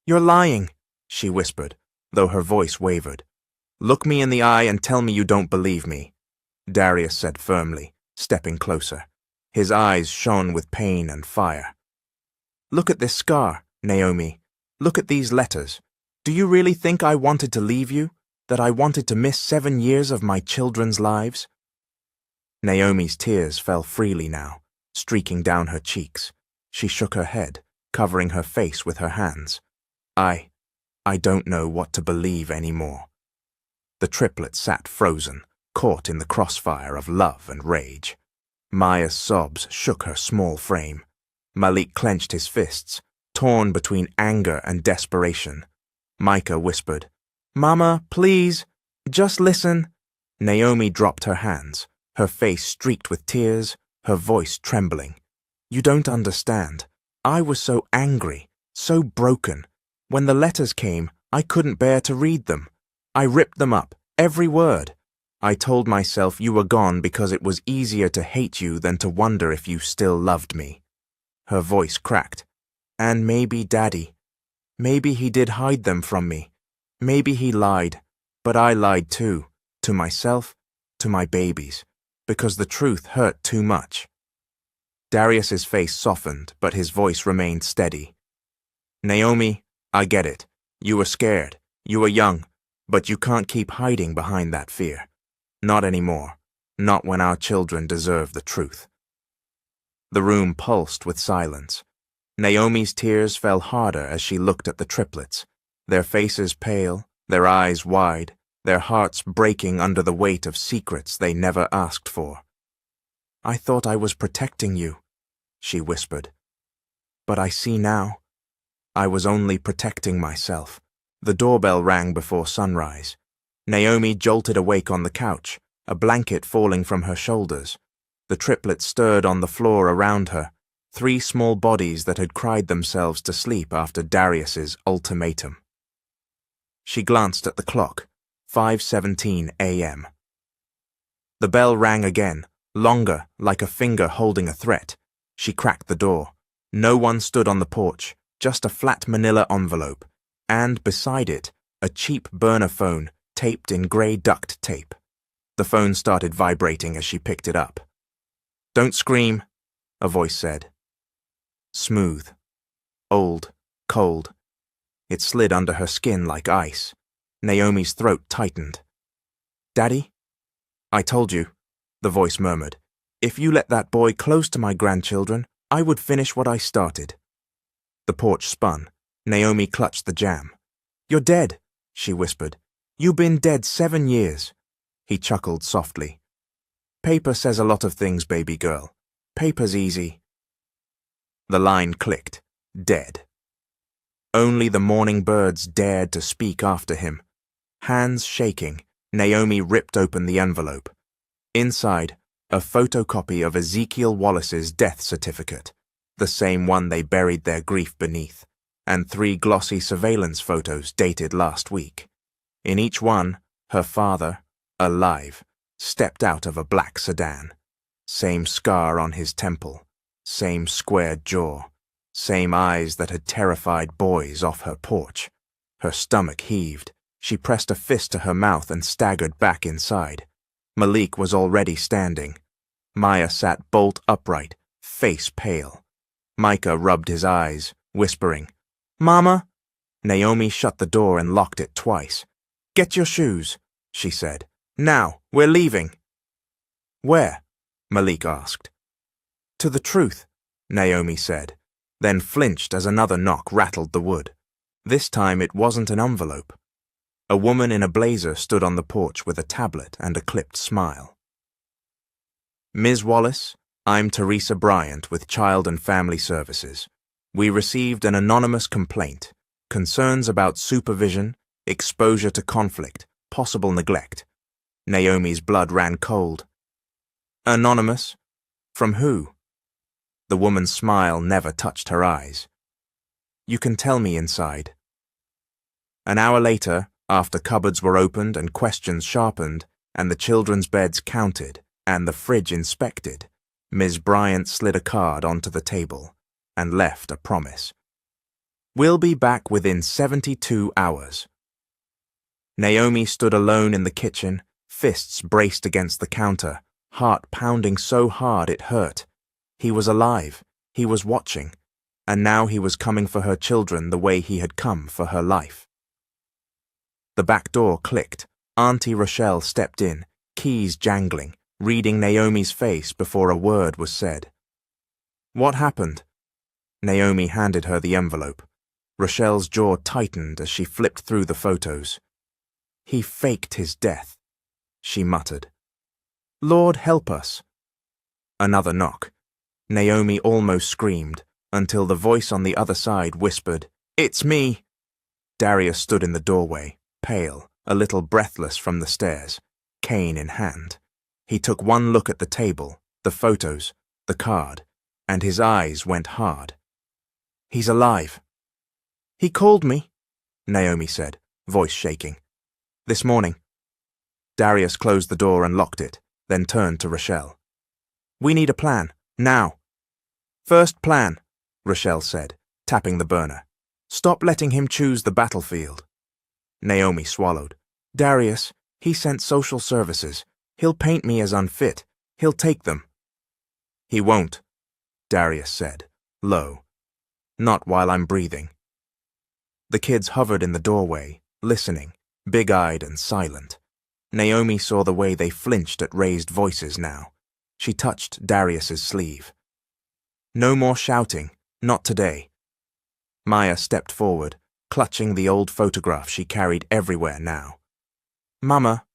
"You're lying," she whispered, though her voice wavered. "Look me in the eye and tell me you don't believe me," Darius said firmly, stepping closer. His eyes shone with pain and fire. "Look at this scar, Naomi. Look at these letters. Do you really think I wanted to leave you? That I wanted to miss 7 years of my children's lives?" Naomi's tears fell freely now, streaking down her cheeks. She shook her head, covering her face with her hands. I don't know what to believe anymore." The triplets sat frozen, caught in the crossfire of love and rage. Maya's sobs shook her small frame. Malik clenched his fists, torn between anger and desperation. Micah whispered, "Mama, please, just listen." Naomi dropped her hands, her face streaked with tears, her voice trembling. "You don't understand. I was so angry, so broken. When the letters came, I couldn't bear to read them. I ripped them up, every word. I told myself you were gone because it was easier to hate you than to wonder if you still loved me." Her voice cracked. "And maybe Daddy. Maybe he did hide them from me. Maybe he lied, but I lied too, to myself, to my babies, because the truth hurt too much." Darius's face softened, but his voice remained steady. "Naomi, I get it. You were scared. You were young, but you can't keep hiding behind that fear. Not anymore. Not when our children deserve the truth." The room pulsed with silence. Naomi's tears fell harder as she looked at the triplets, their faces pale, their eyes wide, their hearts breaking under the weight of secrets they never asked for. "I thought I was protecting you," she whispered. "But I see now. I was only protecting myself." The doorbell rang before sunrise. Naomi jolted awake on the couch, a blanket falling from her shoulders. The triplets stirred on the floor around her, 3 small bodies that had cried themselves to sleep after Darius's ultimatum. She glanced at the clock, 5:17 a.m. The bell rang again, longer, like a finger holding a threat. She cracked the door. No one stood on the porch, just a flat manila envelope, and beside it, a cheap burner phone taped in grey duct tape. The phone started vibrating as she picked it up. "Don't scream," a voice said. Smooth. Old. Cold. It slid under her skin like ice. Naomi's throat tightened. "Daddy?" "I told you," the voice murmured. "If you let that boy close to my grandchildren, I would finish what I started." The porch spun. Naomi clutched the jamb. "You're dead," she whispered. "You've been dead 7 years." He chuckled softly. "Paper says a lot of things, baby girl. Paper's easy." The line clicked. Dead. Only the morning birds dared to speak after him. Hands shaking, Naomi ripped open the envelope. Inside, a photocopy of Ezekiel Wallace's death certificate, the same one they buried their grief beneath, and 3 glossy surveillance photos dated last week. In each one, her father, alive, stepped out of a black sedan. Same scar on his temple, same square jaw, same eyes that had terrified boys off her porch. Her stomach heaved. She pressed a fist to her mouth and staggered back inside. Malik was already standing. Maya sat bolt upright, face pale. Micah rubbed his eyes, whispering, "Mama?" Naomi shut the door and locked it twice. "Get your shoes," she said. "Now, we're leaving." "Where?" Malik asked. "To the truth," Naomi said, then flinched as another knock rattled the wood. This time it wasn't an envelope. A woman in a blazer stood on the porch with a tablet and a clipped smile. "Ms. Wallace, I'm Teresa Bryant with Child and Family Services. We received an anonymous complaint, concerns about supervision, exposure to conflict, possible neglect." Naomi's blood ran cold. "Anonymous? From who?" The woman's smile never touched her eyes. "You can tell me inside." An hour later, after cupboards were opened and questions sharpened, and the children's beds counted, and the fridge inspected, Ms. Bryant slid a card onto the table and left a promise. "We'll be back within 72 hours. Naomi stood alone in the kitchen, fists braced against the counter, heart pounding so hard it hurt. He was alive, he was watching, and now he was coming for her children the way he had come for her life. The back door clicked. Auntie Rochelle stepped in, keys jangling, reading Naomi's face before a word was said. "What happened?" Naomi handed her the envelope. Rochelle's jaw tightened as she flipped through the photos. "He faked his death," she muttered. "Lord help us." Another knock. Naomi almost screamed, until the voice on the other side whispered, "It's me." Darius stood in the doorway, pale, a little breathless from the stairs, cane in hand. He took one look at the table, the photos, the card, and his eyes went hard. "He's alive." "He called me," Naomi said, voice shaking. "This morning." Darius closed the door and locked it, then turned to Rochelle. "We need a plan, now." "First plan," Rochelle said, tapping the burner. "Stop letting him choose the battlefield." Naomi swallowed. "Darius, he sent social services. He'll paint me as unfit. He'll take them." "He won't," Darius said, low. "Not while I'm breathing." The kids hovered in the doorway, listening, big-eyed and silent. Naomi saw the way they flinched at raised voices now. She touched Darius's sleeve. "No more shouting, not today." Maya stepped forward, clutching the old photograph she carried everywhere now. "Mama,"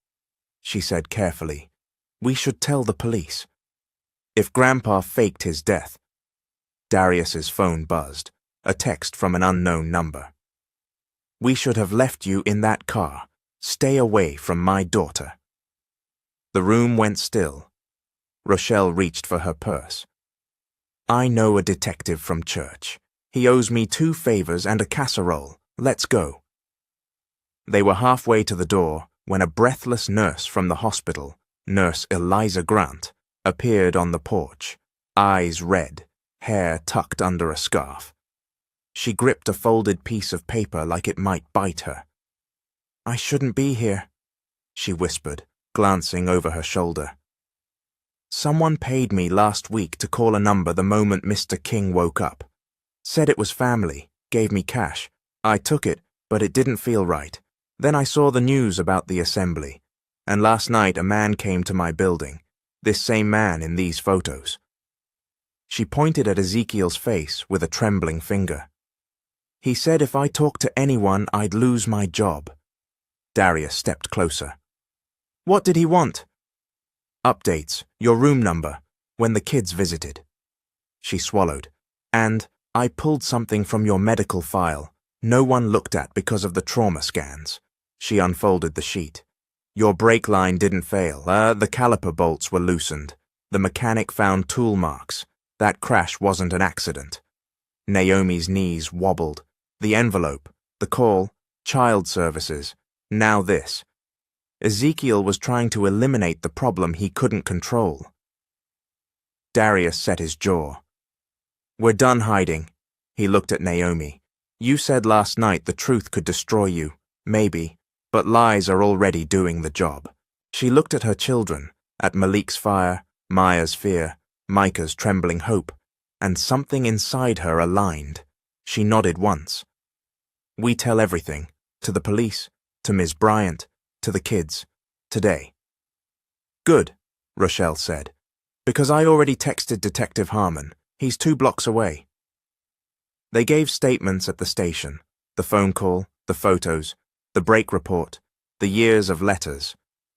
she said carefully, "we should tell the police. If Grandpa faked his death." Darius's phone buzzed, a text from an unknown number. "We should have left you in that car. Stay away from my daughter." The room went still. Rochelle reached for her purse. "I know a detective from church. He owes me 2 favors and a casserole. Let's go." They were halfway to the door when a breathless nurse from the hospital, Nurse Eliza Grant, appeared on the porch, eyes red, hair tucked under a scarf. She gripped a folded piece of paper like it might bite her. "I shouldn't be here," she whispered, glancing over her shoulder. "Someone paid me last week to call a number the moment Mr. King woke up. Said it was family, gave me cash. I took it, but it didn't feel right. Then I saw the news about the assembly, and last night a man came to my building, this same man in these photos." She pointed at Ezekiel's face with a trembling finger. "He said if I talked to anyone, I'd lose my job." Darius stepped closer. "What did he want?" "Updates, your room number, when the kids visited." She swallowed. "And I pulled something from your medical file. No one looked at because of the trauma scans." She unfolded the sheet. "Your brake line didn't fail. The caliper bolts were loosened. The mechanic found tool marks. That crash wasn't an accident." Naomi's knees wobbled. The envelope, the call, child services, now this. Ezekiel was trying to eliminate the problem he couldn't control. Darius set his jaw. "We're done hiding." He looked at Naomi. "You said last night the truth could destroy you. Maybe. But lies are already doing the job." She looked at her children, at Malik's fire, Maya's fear, Micah's trembling hope, and something inside her aligned. She nodded once. "We tell everything. To the police, to Ms. Bryant, to the kids. Today." "Good," Rochelle said, "because I already texted Detective Harmon. He's 2 blocks away." They gave statements at the station, the phone call, the photos, the break report, the years of letters.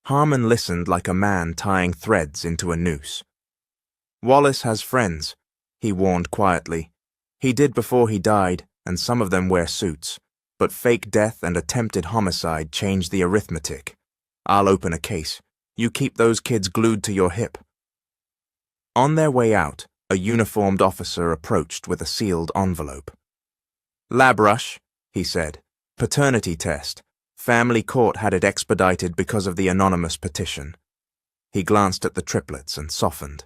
Harmon listened like a man tying threads into a noose. "Wallace has friends," he warned quietly. "He did before he died, and some of them wear suits. But fake death and attempted homicide change the arithmetic. I'll open a case. You keep those kids glued to your hip." On their way out, a uniformed officer approached with a sealed envelope. "Lab rush," he said. "Paternity test. Family court had it expedited because of the anonymous petition." He glanced at the triplets and softened.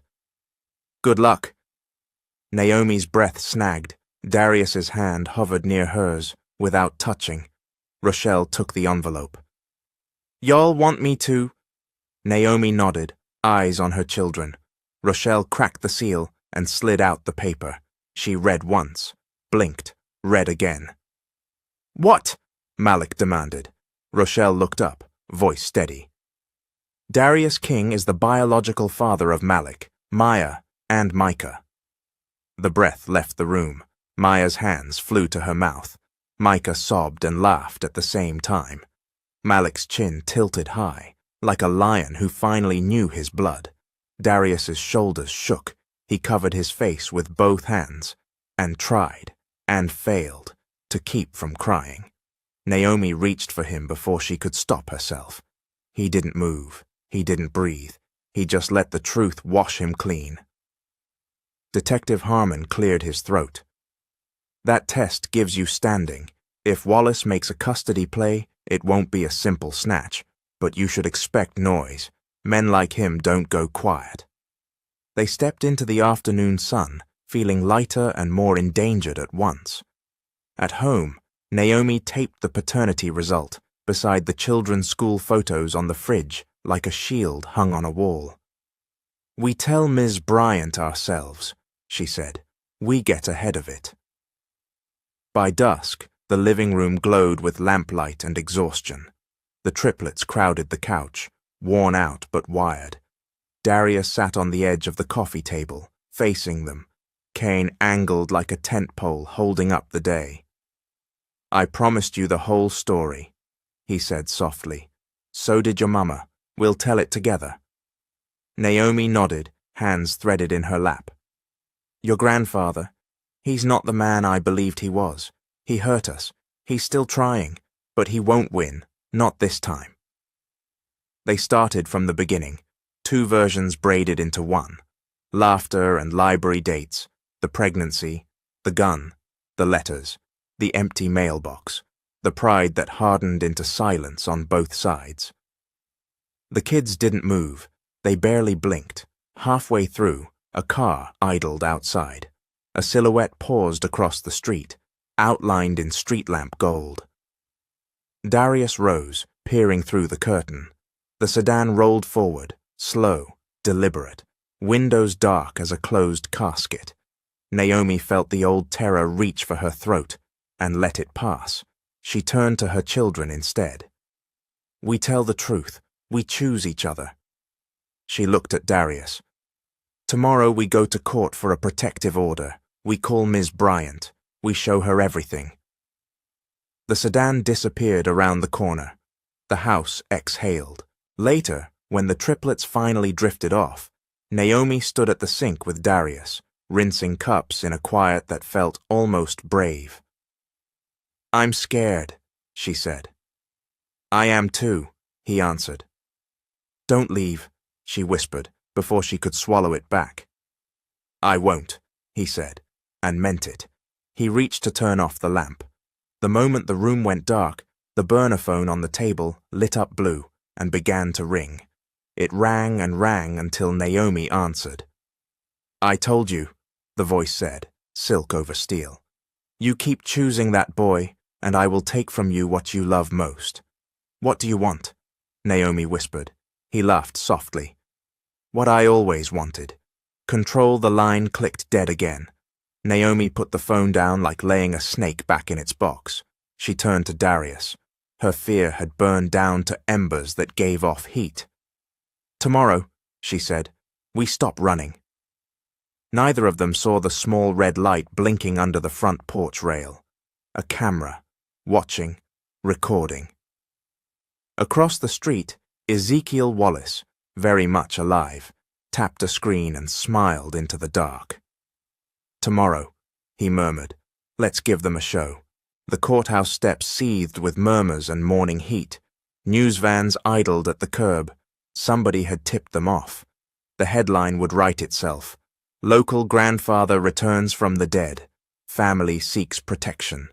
"Good luck." Naomi's breath snagged. Darius's hand hovered near hers, without touching. Rochelle took the envelope. "Y'all want me to?" Naomi nodded, eyes on her children. Rochelle cracked the seal and slid out the paper. She read once, blinked, read again. "What?" Malik demanded. Rochelle looked up, voice steady. "Darius King is the biological father of Malik, Maya, and Micah." The breath left the room. Maya's hands flew to her mouth. Micah sobbed and laughed at the same time. Malik's chin tilted high, like a lion who finally knew his blood. Darius's shoulders shook. He covered his face with both hands, and tried, and failed, to keep from crying. Naomi reached for him before she could stop herself. He didn't move. He didn't breathe. He just let the truth wash him clean. Detective Harmon cleared his throat. That test gives you standing. If Wallace makes a custody play, it won't be a simple snatch, but you should expect noise. Men like him don't go quiet. They stepped into the afternoon sun, feeling lighter and more endangered at once. At home, Naomi taped the paternity result beside the children's school photos on the fridge like a shield hung on a wall. "We tell Ms. Bryant ourselves," she said. "We get ahead of it." By dusk, the living room glowed with lamplight and exhaustion. The triplets crowded the couch, worn out but wired. Darius sat on the edge of the coffee table, facing them, cane angled like a tent pole holding up the day. "I promised you the whole story," he said softly. "So did your mama. We'll tell it together." Naomi nodded, hands threaded in her lap. "Your grandfather, he's not the man I believed he was. He hurt us. He's still trying, but he won't win, not this time." They started from the beginning, 2 versions braided into one. Laughter and library dates, the pregnancy, the gun, the letters, the empty mailbox, the pride that hardened into silence on both sides. The kids didn't move. They barely blinked. Halfway through, a car idled outside. A silhouette paused across the street, outlined in street lamp gold. Darius rose, peering through the curtain. The sedan rolled forward, slow, deliberate, windows dark as a closed casket. Naomi felt the old terror reach for her throat and let it pass. She turned to her children instead. "We tell the truth. We choose each other." She looked at Darius. "Tomorrow we go to court for a protective order. We call Ms. Bryant. We show her everything." The sedan disappeared around the corner. The house exhaled. Later, when the triplets finally drifted off, Naomi stood at the sink with Darius, rinsing cups in a quiet that felt almost brave. "I'm scared," she said. "I am too," he answered. "Don't leave," she whispered before she could swallow it back. "I won't," he said, and meant it. He reached to turn off the lamp. The moment the room went dark, the burner phone on the table lit up blue and began to ring. It rang and rang until Naomi answered. "I told you," the voice said, silk over steel. "You keep choosing that boy, and I will take from you what you love most." "What do you want?" Naomi whispered. He laughed softly. "What I always wanted." Control the line clicked dead again. Naomi put the phone down like laying a snake back in its box. She turned to Darius. Her fear had burned down to embers that gave off heat. "Tomorrow," she said, "we stop running." Neither of them saw the small red light blinking under the front porch rail. A camera, watching, recording. Across the street, Ezekiel Wallace, very much alive, tapped a screen and smiled into the dark. "Tomorrow," he murmured, "let's give them a show." The courthouse steps seethed with murmurs and morning heat. News vans idled at the curb. Somebody had tipped them off. The headline would write itself. "Local grandfather returns from the dead. Family seeks protection."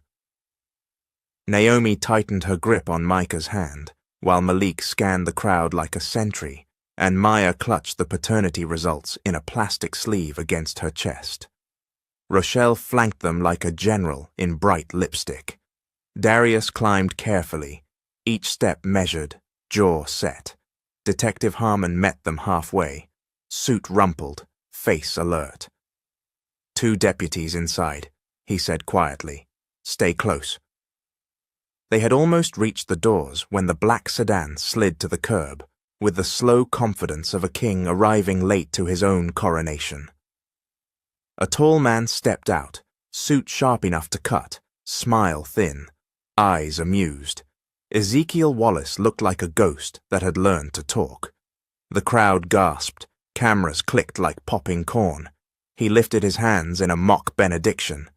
Naomi tightened her grip on Micah's hand, while Malik scanned the crowd like a sentry, and Maya clutched the paternity results in a plastic sleeve against her chest. Rochelle flanked them like a general in bright lipstick. Darius climbed carefully, each step measured, jaw set. Detective Harmon met them halfway, suit rumpled, face alert. "2 deputies inside," he said quietly. "Stay close." They had almost reached the doors when the black sedan slid to the curb, with the slow confidence of a king arriving late to his own coronation. A tall man stepped out, suit sharp enough to cut, smile thin, eyes amused. Ezekiel Wallace looked like a ghost that had learned to talk. The crowd gasped, cameras clicked like popping corn. He lifted his hands in a mock benediction,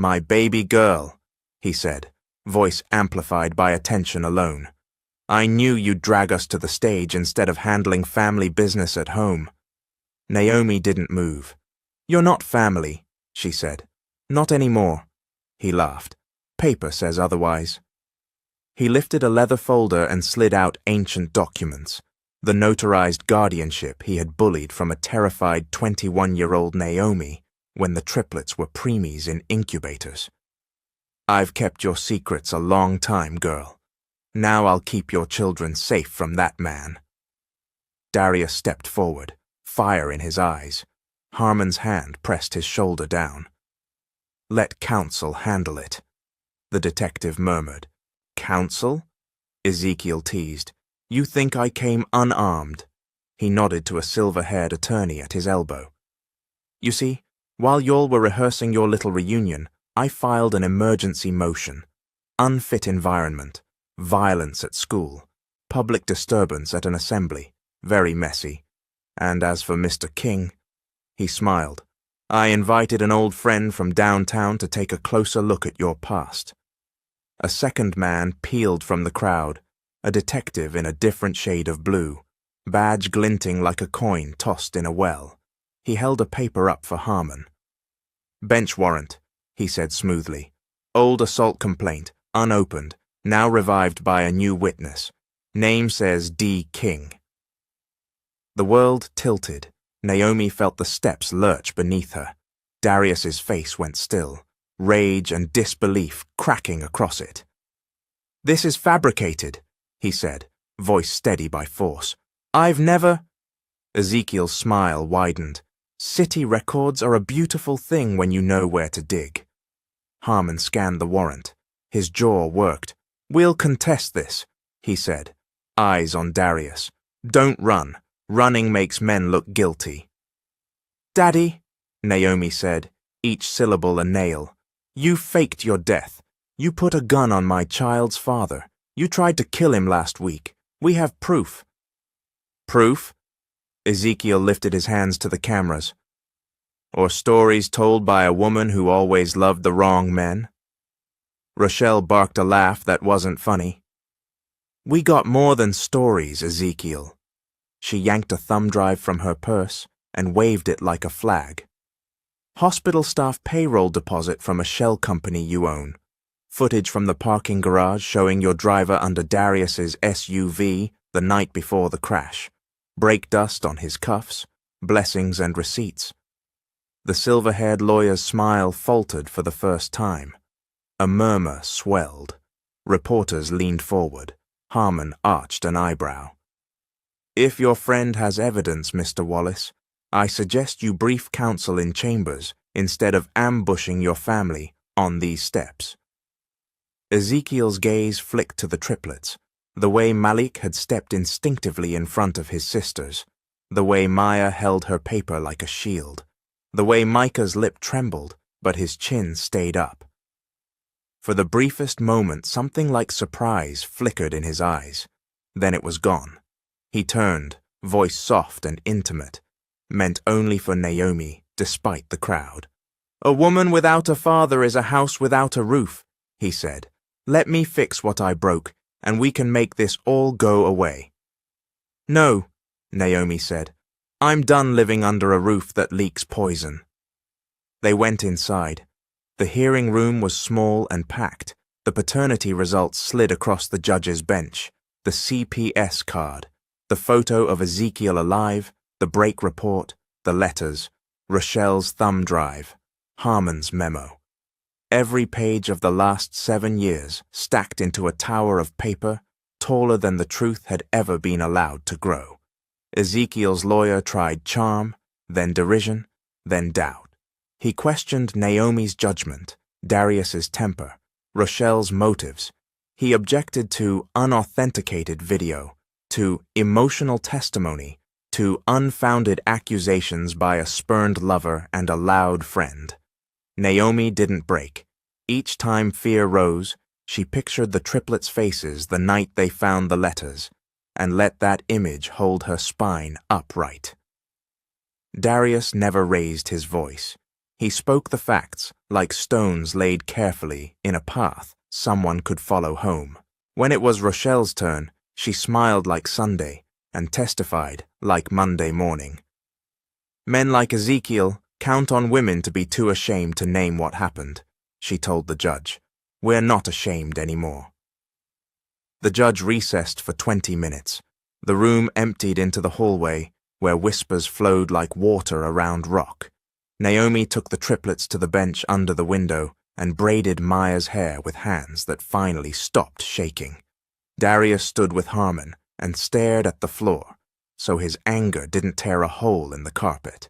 My baby girl, he said, voice amplified by attention alone. I knew you'd drag us to the stage instead of handling family business at home. Naomi didn't move. You're not family, she said. Not anymore. He laughed. Paper says otherwise. He lifted a leather folder and slid out ancient documents, the notarized guardianship he had bullied from a terrified 21-year-old Naomi when the triplets were preemies in incubators. I've kept your secrets a long time, girl. Now I'll keep your children safe from that man. Darius stepped forward, fire in his eyes. Harmon's hand pressed his shoulder down. Let counsel handle it, the detective murmured. Counsel? Ezekiel teased. You think I came unarmed? He nodded to a silver-haired attorney at his elbow. You see, while y'all were rehearsing your little reunion, I filed an emergency motion. Unfit environment, violence at school, public disturbance at an assembly, very messy. And as for Mr. King, he smiled. I invited an old friend from downtown to take a closer look at your past. A second man peeled from the crowd, a detective in a different shade of blue, badge glinting like a coin tossed in a well. He held a paper up for Harmon. Bench warrant, he said smoothly. Old assault complaint, unopened, now revived by a new witness. Name says D. King. The world tilted. Naomi felt the steps lurch beneath her. Darius's face went still, rage and disbelief cracking across it. This is fabricated, he said, voice steady by force. I've never... Ezekiel's smile widened. City records are a beautiful thing when you know where to dig. Harmon scanned the warrant. His jaw worked. We'll contest this, he said, eyes on Darius. Don't run. Running makes men look guilty. Daddy, Naomi said, each syllable a nail. You faked your death. You put a gun on my child's father. You tried to kill him last week. We have proof. Proof? Ezekiel lifted his hands to the cameras. Or stories told by a woman who always loved the wrong men? Rochelle barked a laugh that wasn't funny. We got more than stories, Ezekiel. She yanked a thumb drive from her purse and waved it like a flag. Hospital staff payroll deposit from a shell company you own. Footage from the parking garage showing your driver under Darius's SUV the night before the crash. Brake dust on his cuffs, blessings and receipts. The silver-haired lawyer's smile faltered for the first time. A murmur swelled. Reporters leaned forward. Harmon arched an eyebrow. If your friend has evidence, Mr. Wallace, I suggest you brief counsel in chambers instead of ambushing your family on these steps. Ezekiel's gaze flicked to the triplets, the way Malik had stepped instinctively in front of his sisters, the way Maya held her paper like a shield, the way Micah's lip trembled, but his chin stayed up. For the briefest moment, something like surprise flickered in his eyes. Then it was gone. He turned, voice soft and intimate, meant only for Naomi, despite the crowd. A woman without a father is a house without a roof, he said. Let me fix what I broke, and we can make this all go away. No, Naomi said. I'm done living under a roof that leaks poison. They went inside. The hearing room was small and packed. The paternity results slid across the judge's bench. The CPS card. The photo of Ezekiel alive, the break report, the letters, Rochelle's thumb drive, Harmon's memo. Every page of the last 7 years stacked into a tower of paper taller than the truth had ever been allowed to grow. Ezekiel's lawyer tried charm, then derision, then doubt. He questioned Naomi's judgment, Darius's temper, Rochelle's motives. He objected to unauthenticated video, to emotional testimony, to unfounded accusations by a spurned lover and a loud friend. Naomi didn't break. Each time fear rose, she pictured the triplets' faces the night they found the letters, and let that image hold her spine upright. Darius never raised his voice. He spoke the facts, like stones laid carefully in a path someone could follow home. When it was Rochelle's turn, she smiled like Sunday and testified like Monday morning. Men like Ezekiel count on women to be too ashamed to name what happened, she told the judge. We're not ashamed anymore. The judge recessed for 20 minutes. The room emptied into the hallway, where whispers flowed like water around rock. Naomi took the triplets to the bench under the window and braided Maya's hair with hands that finally stopped shaking. Darius stood with Harmon and stared at the floor, so his anger didn't tear a hole in the carpet.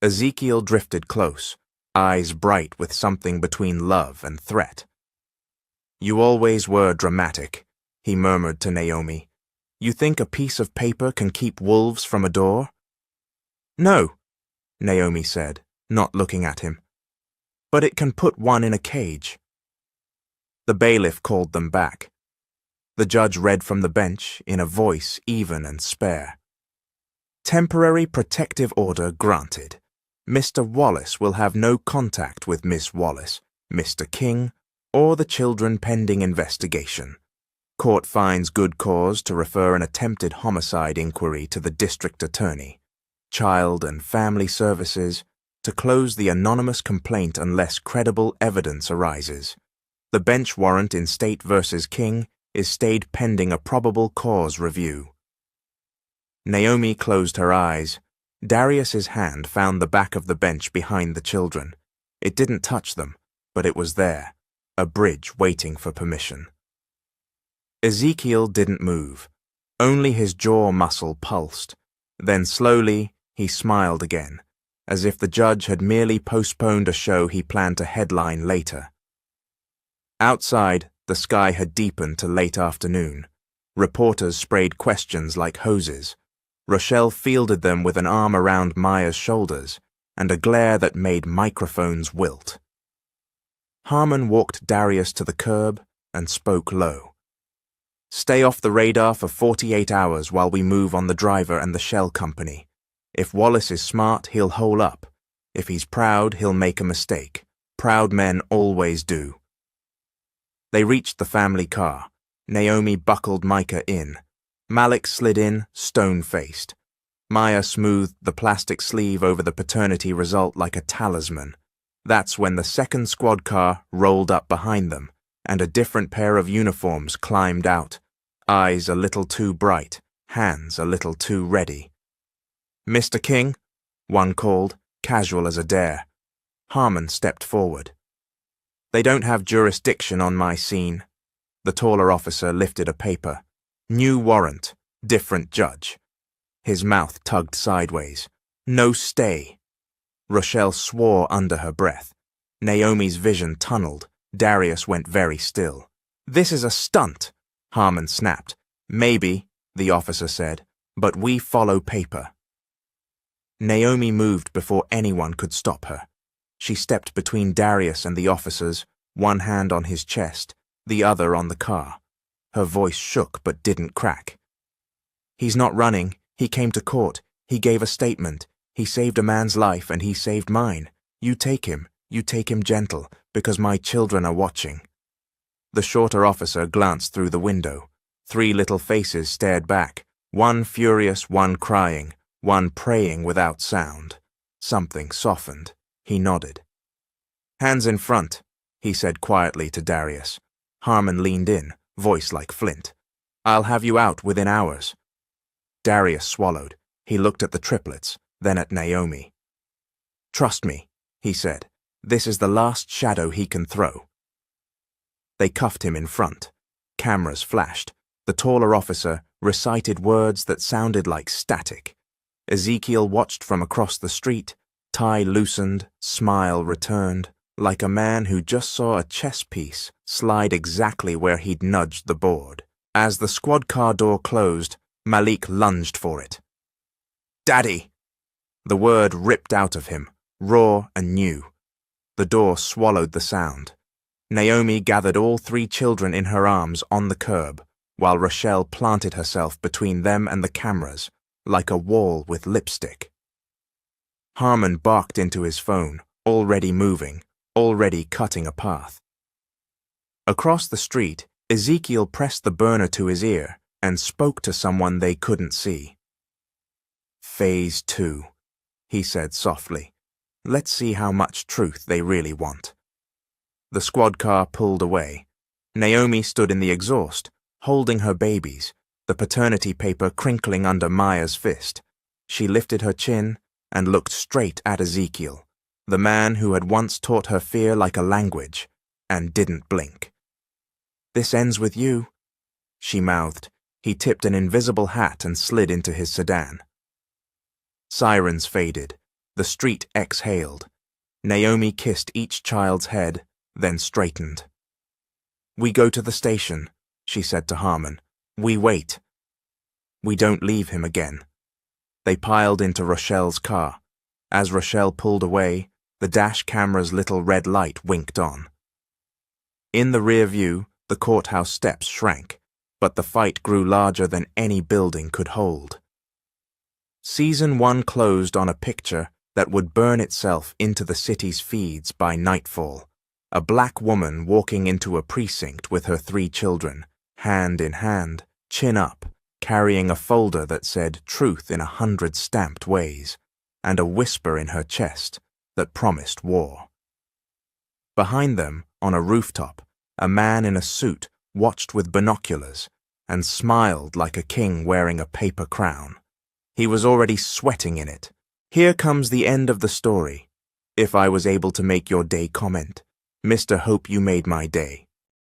Ezekiel drifted close, eyes bright with something between love and threat. You always were dramatic, he murmured to Naomi. You think a piece of paper can keep wolves from a door? No, Naomi said, not looking at him. But it can put one in a cage. The bailiff called them back. The judge read from the bench in a voice even and spare. Temporary protective order granted. Mr. Wallace will have no contact with Miss Wallace, Mr. King, or the children pending investigation. Court finds good cause to refer an attempted homicide inquiry to the district attorney. Child and Family Services to close the anonymous complaint unless credible evidence arises. The bench warrant in State v. King is stayed pending a probable cause review. Naomi closed her eyes. Darius's hand found the back of the bench behind the children. It didn't touch them, but it was there, a bridge waiting for permission. Ezekiel didn't move. Only his jaw muscle pulsed. Then slowly, he smiled again, as if the judge had merely postponed a show he planned to headline later. Outside, the sky had deepened to late afternoon. Reporters sprayed questions like hoses. Rochelle fielded them with an arm around Maya's shoulders and a glare that made microphones wilt. Harmon walked Darius to the curb and spoke low. Stay off the radar for 48 hours while we move on the driver and the shell company. If Wallace is smart, he'll hole up. If he's proud, he'll make a mistake. Proud men always do. They reached the family car. Naomi buckled Micah in. Malik slid in, stone-faced. Maya smoothed the plastic sleeve over the paternity result like a talisman. That's when the second squad car rolled up behind them, and a different pair of uniforms climbed out, eyes a little too bright, hands a little too ready. Mr. King, one called, casual as a dare. Harmon stepped forward. They don't have jurisdiction on my scene. The taller officer lifted a paper. New warrant, different judge. His mouth tugged sideways. No stay. Rochelle swore under her breath. Naomi's vision tunneled. Darius went very still. This is a stunt, Harmon snapped. Maybe, the officer said, but we follow paper. Naomi moved before anyone could stop her. She stepped between Darius and the officers, one hand on his chest, the other on the car. Her voice shook but didn't crack. He's not running. He came to court. He gave a statement. He saved a man's life and he saved mine. You take him gentle, because my children are watching. The shorter officer glanced through the window. 3 little faces stared back, one furious, one crying, one praying without sound. Something softened. He nodded. Hands in front, he said quietly to Darius. Harmon leaned in, voice like flint. I'll have you out within hours. Darius swallowed. He looked at the triplets, then at Naomi. Trust me, he said. This is the last shadow he can throw. They cuffed him in front. Cameras flashed. The taller officer recited words that sounded like static. Ezekiel watched from across the street. Tie loosened, smile returned, like a man who just saw a chess piece slide exactly where he'd nudged the board. As the squad car door closed, Malik lunged for it. Daddy! The word ripped out of him, raw and new. The door swallowed the sound. Naomi gathered all 3 children in her arms on the curb, while Rochelle planted herself between them and the cameras, like a wall with lipstick. Harmon barked into his phone, already moving, already cutting a path. Across the street, Ezekiel pressed the burner to his ear and spoke to someone they couldn't see. "Phase 2, he said softly. "Let's see how much truth they really want." The squad car pulled away. Naomi stood in the exhaust, holding her babies, the paternity paper crinkling under Maya's fist. She lifted her chin and looked straight at Ezekiel, the man who had once taught her fear like a language, and didn't blink. "This ends with you," she mouthed. He tipped an invisible hat and slid into his sedan. Sirens faded. The street exhaled. Naomi kissed each child's head, then straightened. "We go to the station," she said to Harmon. "We wait. We don't leave him again." They piled into Rochelle's car. As Rochelle pulled away, the dash camera's little red light winked on. In the rear view, the courthouse steps shrank, but the fight grew larger than any building could hold. Season 1 closed on a picture that would burn itself into the city's feeds by nightfall. A black woman walking into a precinct with her 3 children, hand in hand, chin up, carrying a folder that said truth in 100 stamped ways, and a whisper in her chest that promised war. Behind them, on a rooftop, a man in a suit watched with binoculars and smiled like a king wearing a paper crown. He was already sweating in it. "Here comes the end of the story. If I was able to make your day comment, Mr. Hope you made my day.